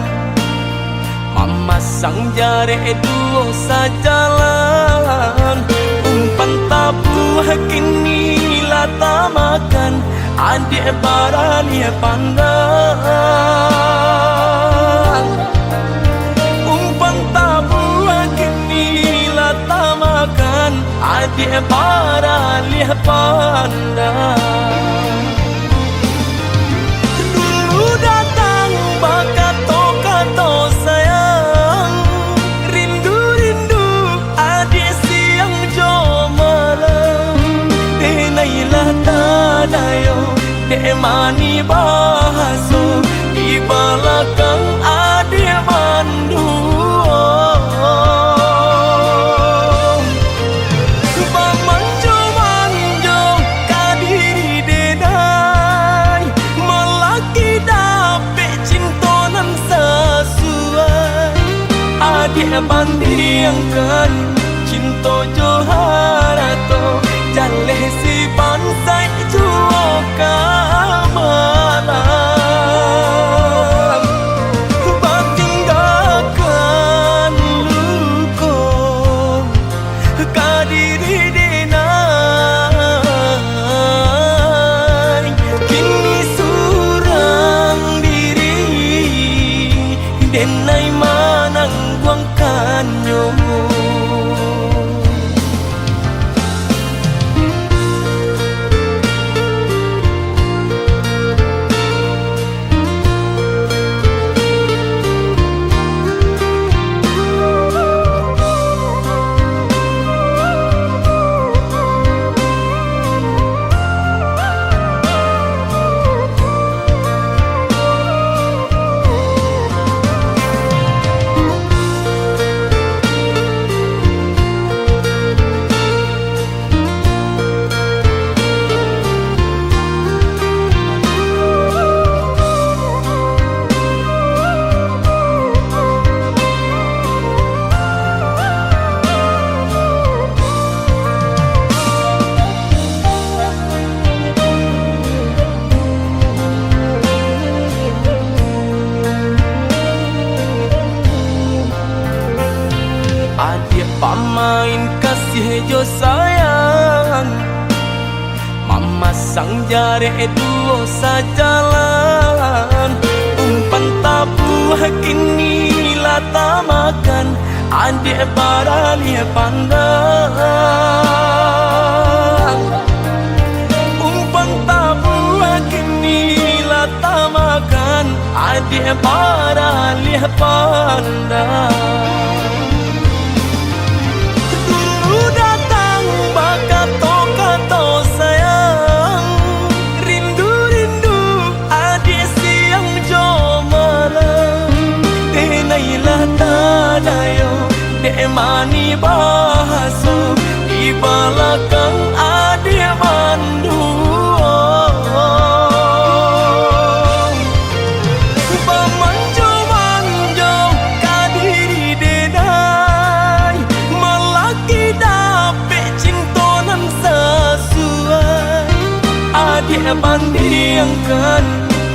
mama sang jare duo sajalan. Umpan tabu kini lata makan, adik barani pandang. Umpan tabu kini lata makan, adik barani pandang. Datang bakato-kato sayang, rindu-rindu adik siang jo malam. Denailah tadayo, dek mani bahaso, di belakang adik mandu. Dia bandingkan cinta joharato, jaleh si bansai juo kamalam. Batinggalkan luko kadiri denai, kini surang diri denai manang kanyo. Adik pamain kasih jo sayang, mama sang jare duo sajalan. Umpan tabu kini lata makan, adik barani pandang. Umpan tabu kini lata makan, adik barani pandang. Datang bakato-kato sayang, rindu-rindu adik siang jo malam. Denailah tadayo, dek mani bahaso, di belakang adik mandu. Dia bandingkan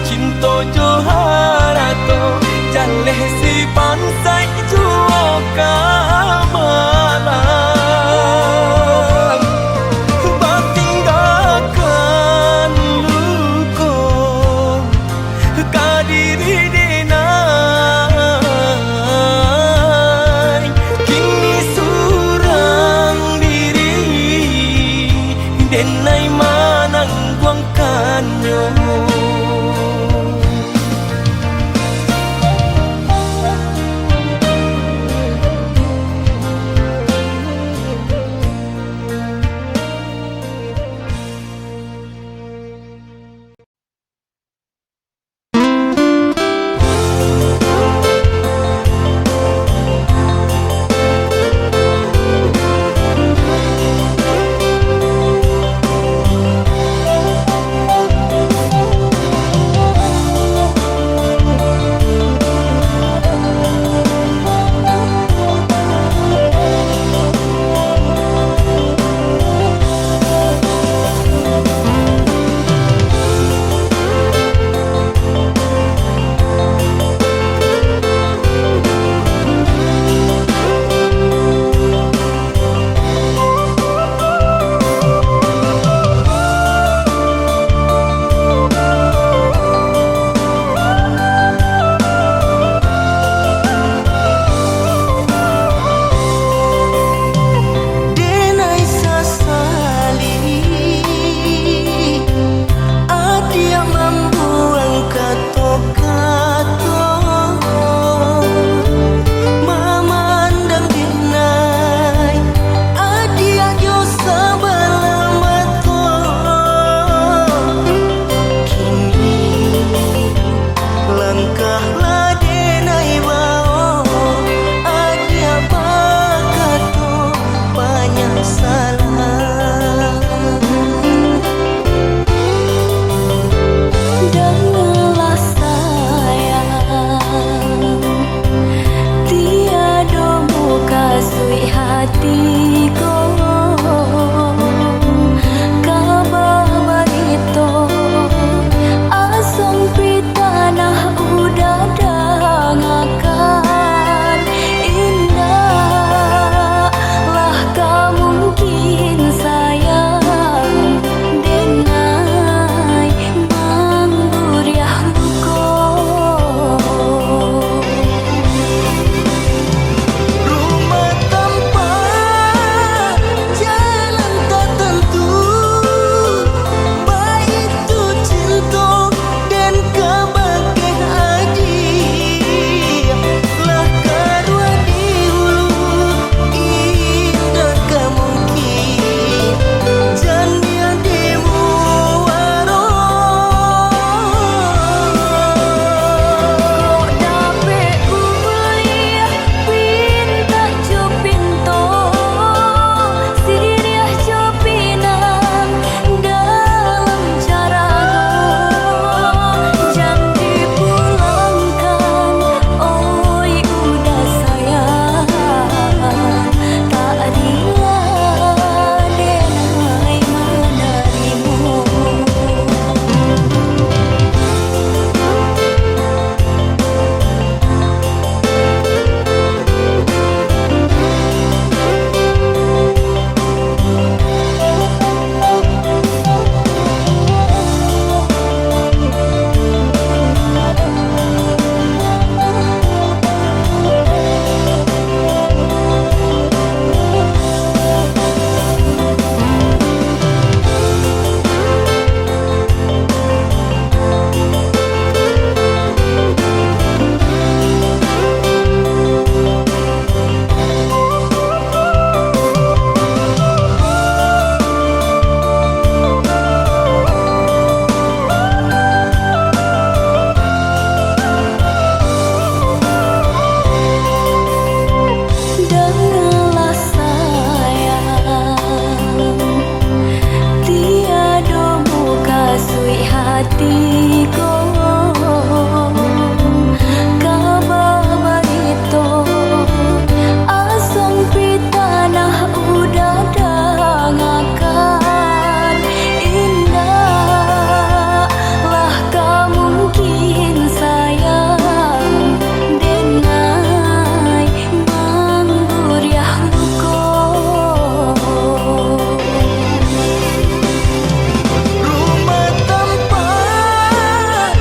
cinta joharato, jaleh si bansai juo kamalam. Batinggalkan luko kadiri denai, kini surang diri denai manang kanyo. ko kababarito asong pitanah udah dangakan indah lah mungkin sayang dengai mangguriah luko Rumah tempat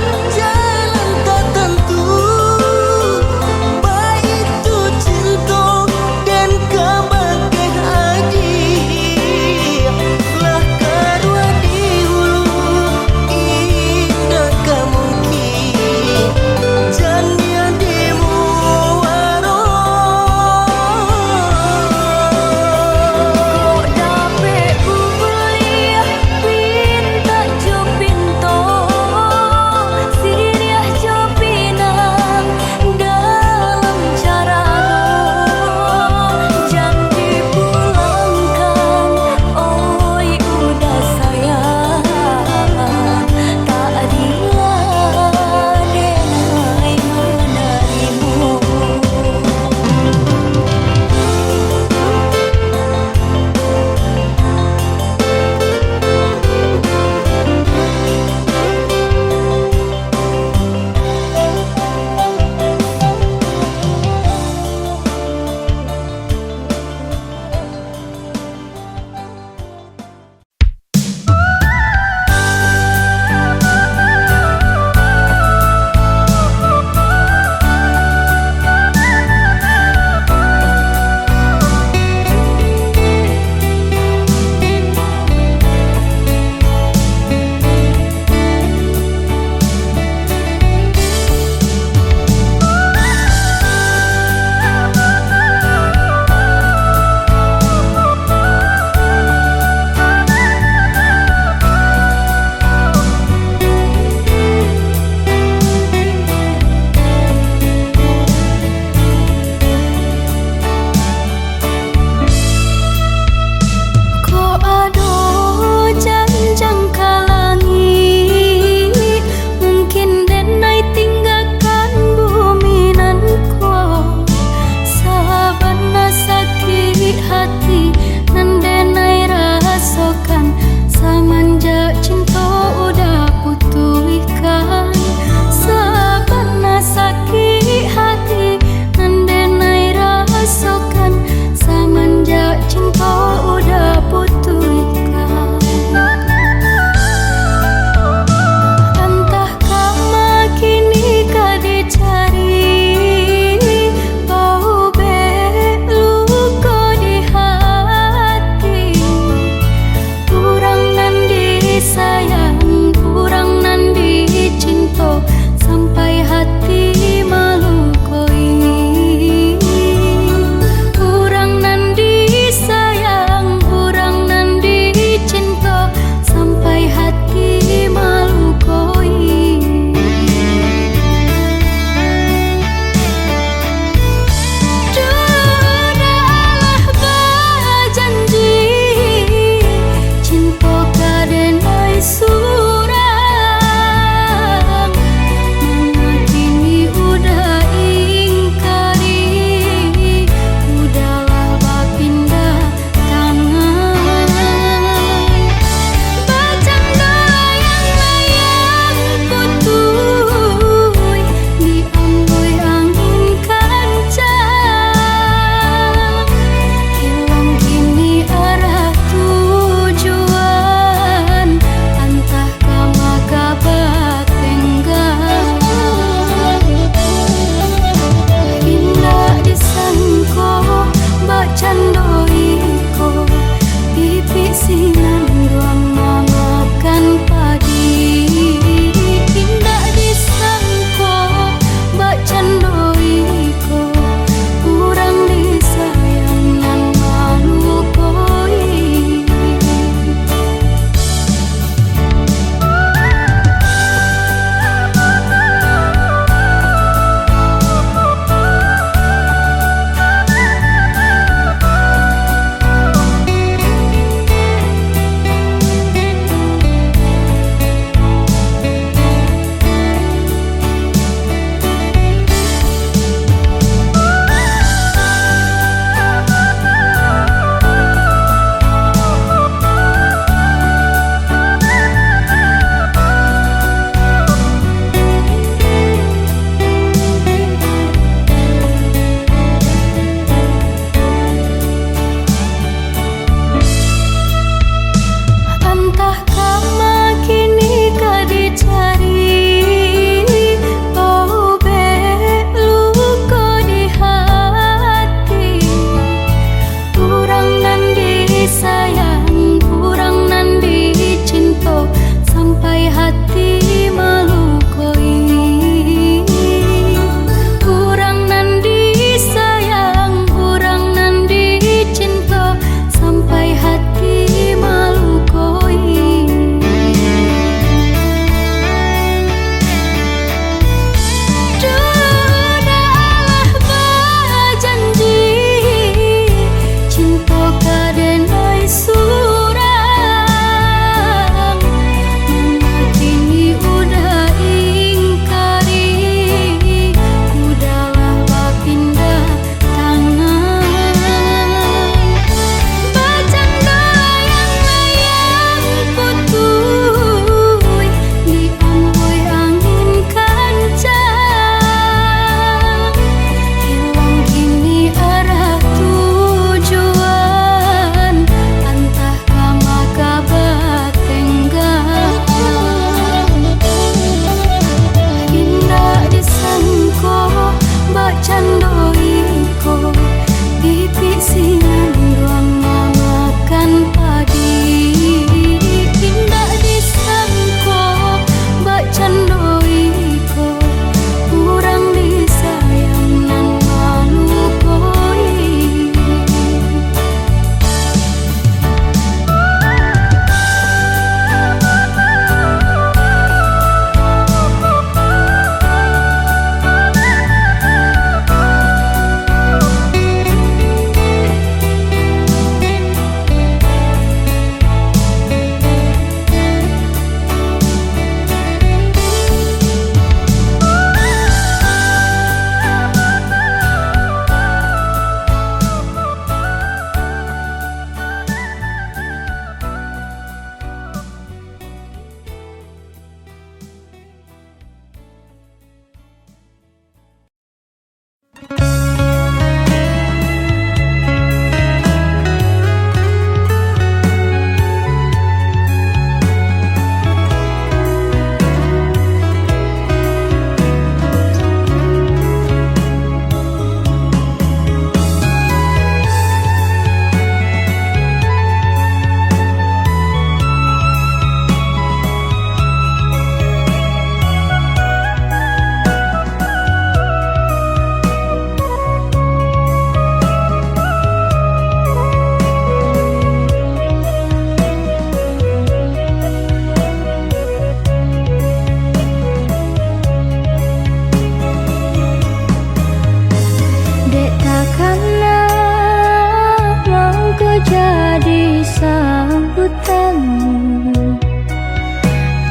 sambutanmu.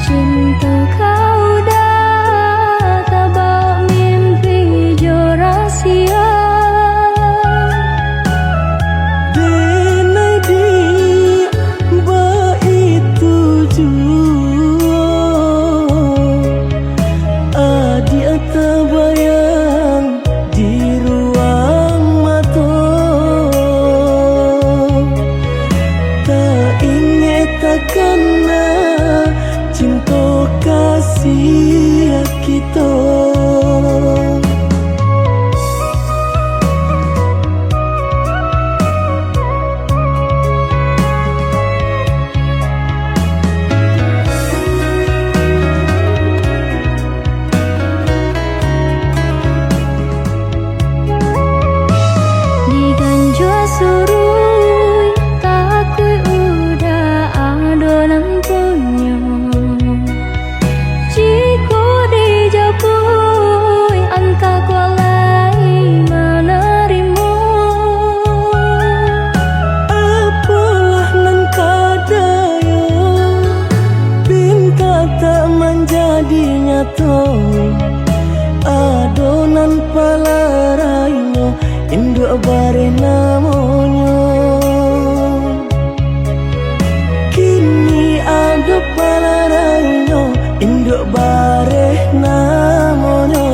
Cinta kau dah tabak mimpi jo rahsia. Denai dia itu jua adik terbayang di ruang mata. Tak ingat takkan cinta kasih kita. Diganjua surui takui udah adonan punya. Jika dijapui angka kualai menerima. Apalah nan kadaya pinta tak menjadi nyata. Adonan palarainya induk bare namanya. Kini ada palarainya induk bare namanya.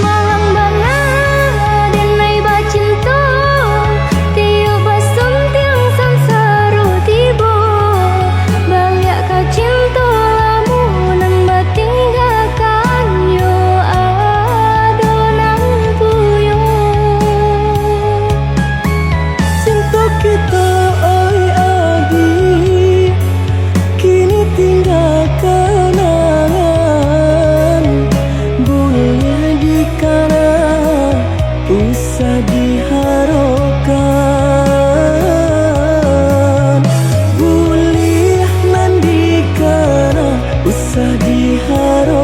Malang banget denai bacinta. Tiup basum tiang samsaru tiba. Balik kau cinta lamunan batinggalkan yo adonan puyo. Cinta kita oi adik kini tinggal kenangan. Boleh dikana usah diharapkan. Boleh nan dikana usah diharapkan.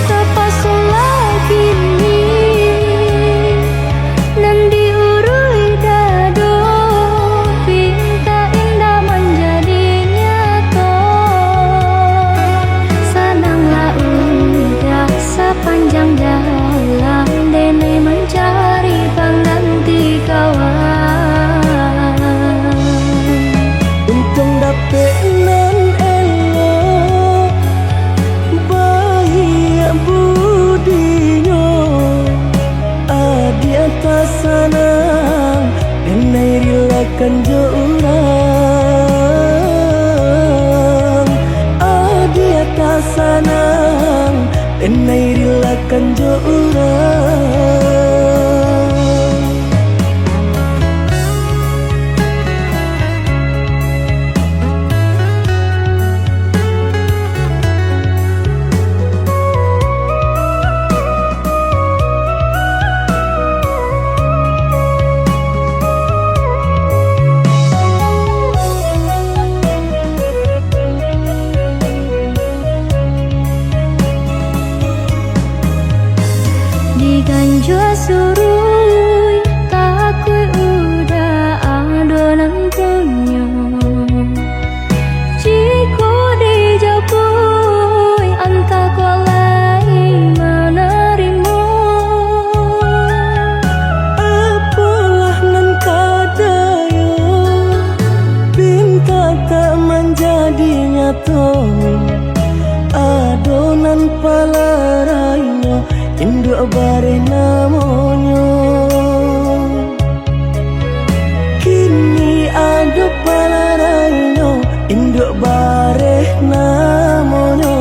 Terpaksa lagi ni nan diurui dado. Pinta indah menjadi nyata. Senanglah udah sepanjang jalan denai mencari pengganti kawan. Untung dapet nan elok baik budinya. Adi atas sanang denai rilakan jo urang. Adi atas sanang denai rilakan jo urang. Diganjua surui takui udah adonan punya. Jika dijapui angka kualai menerima. Apalah nan kadaya pinta tak menjadi nyata. Adonan palarainya induk bare namanya. Kini ada palarainya induk bare namanya.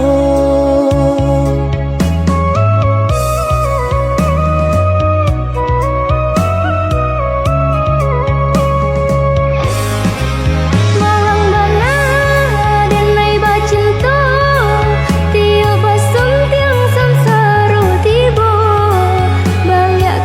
Malang banget denai bacinta. Tiup basum tiang samsaru tiba. Balik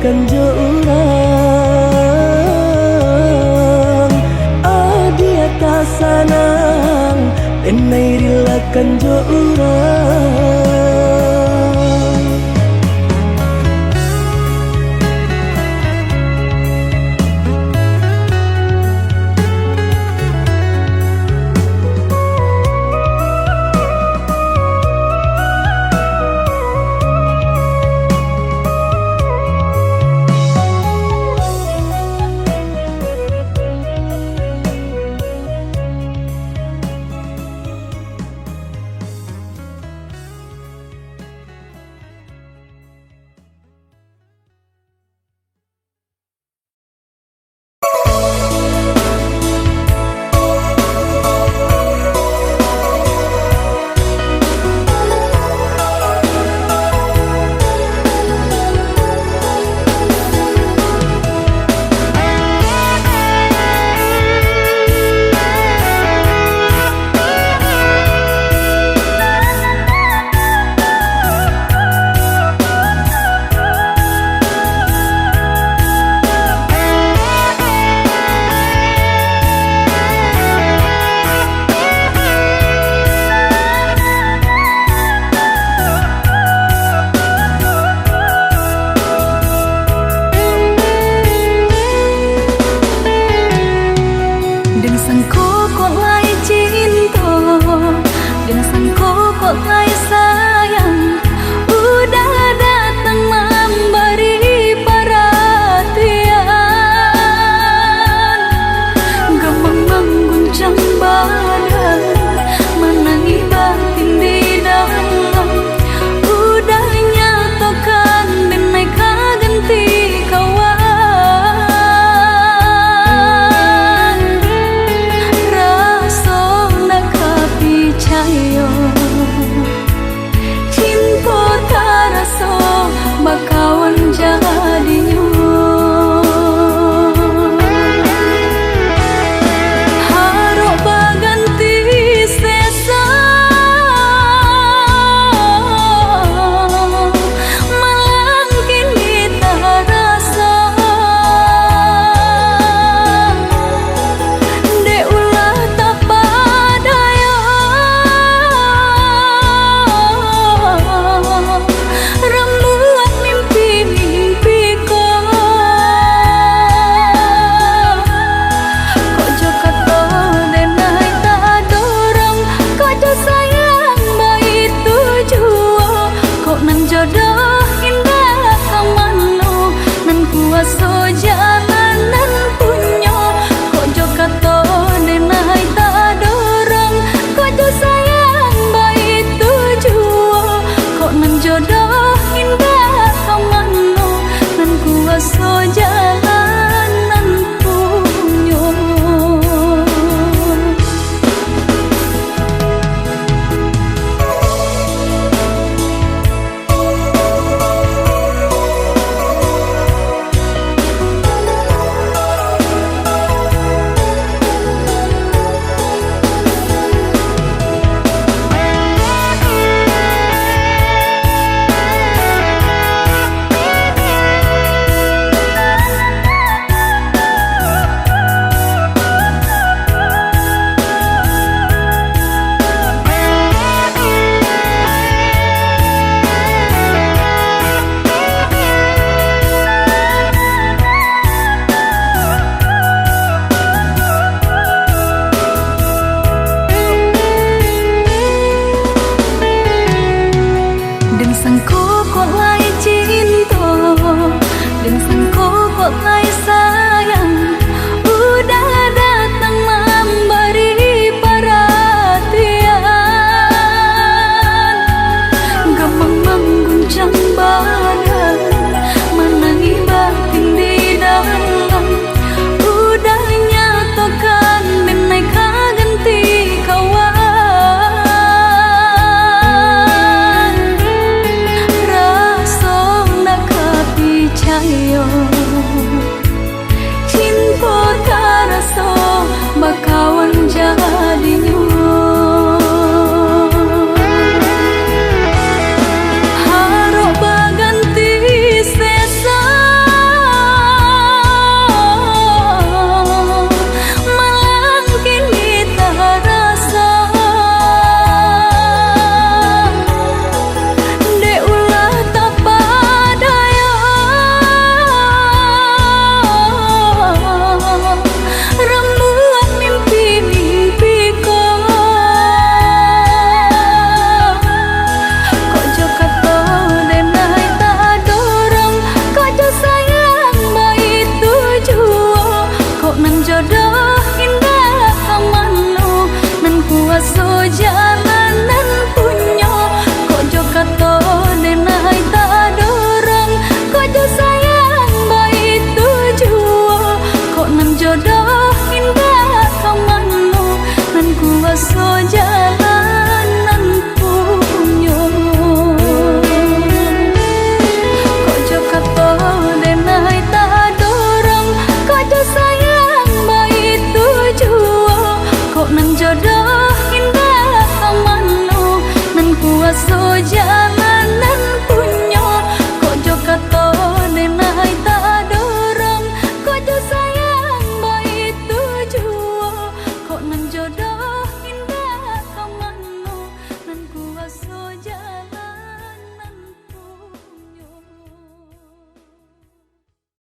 rilakan jo urang adi atas sanang denai rilakan jo urang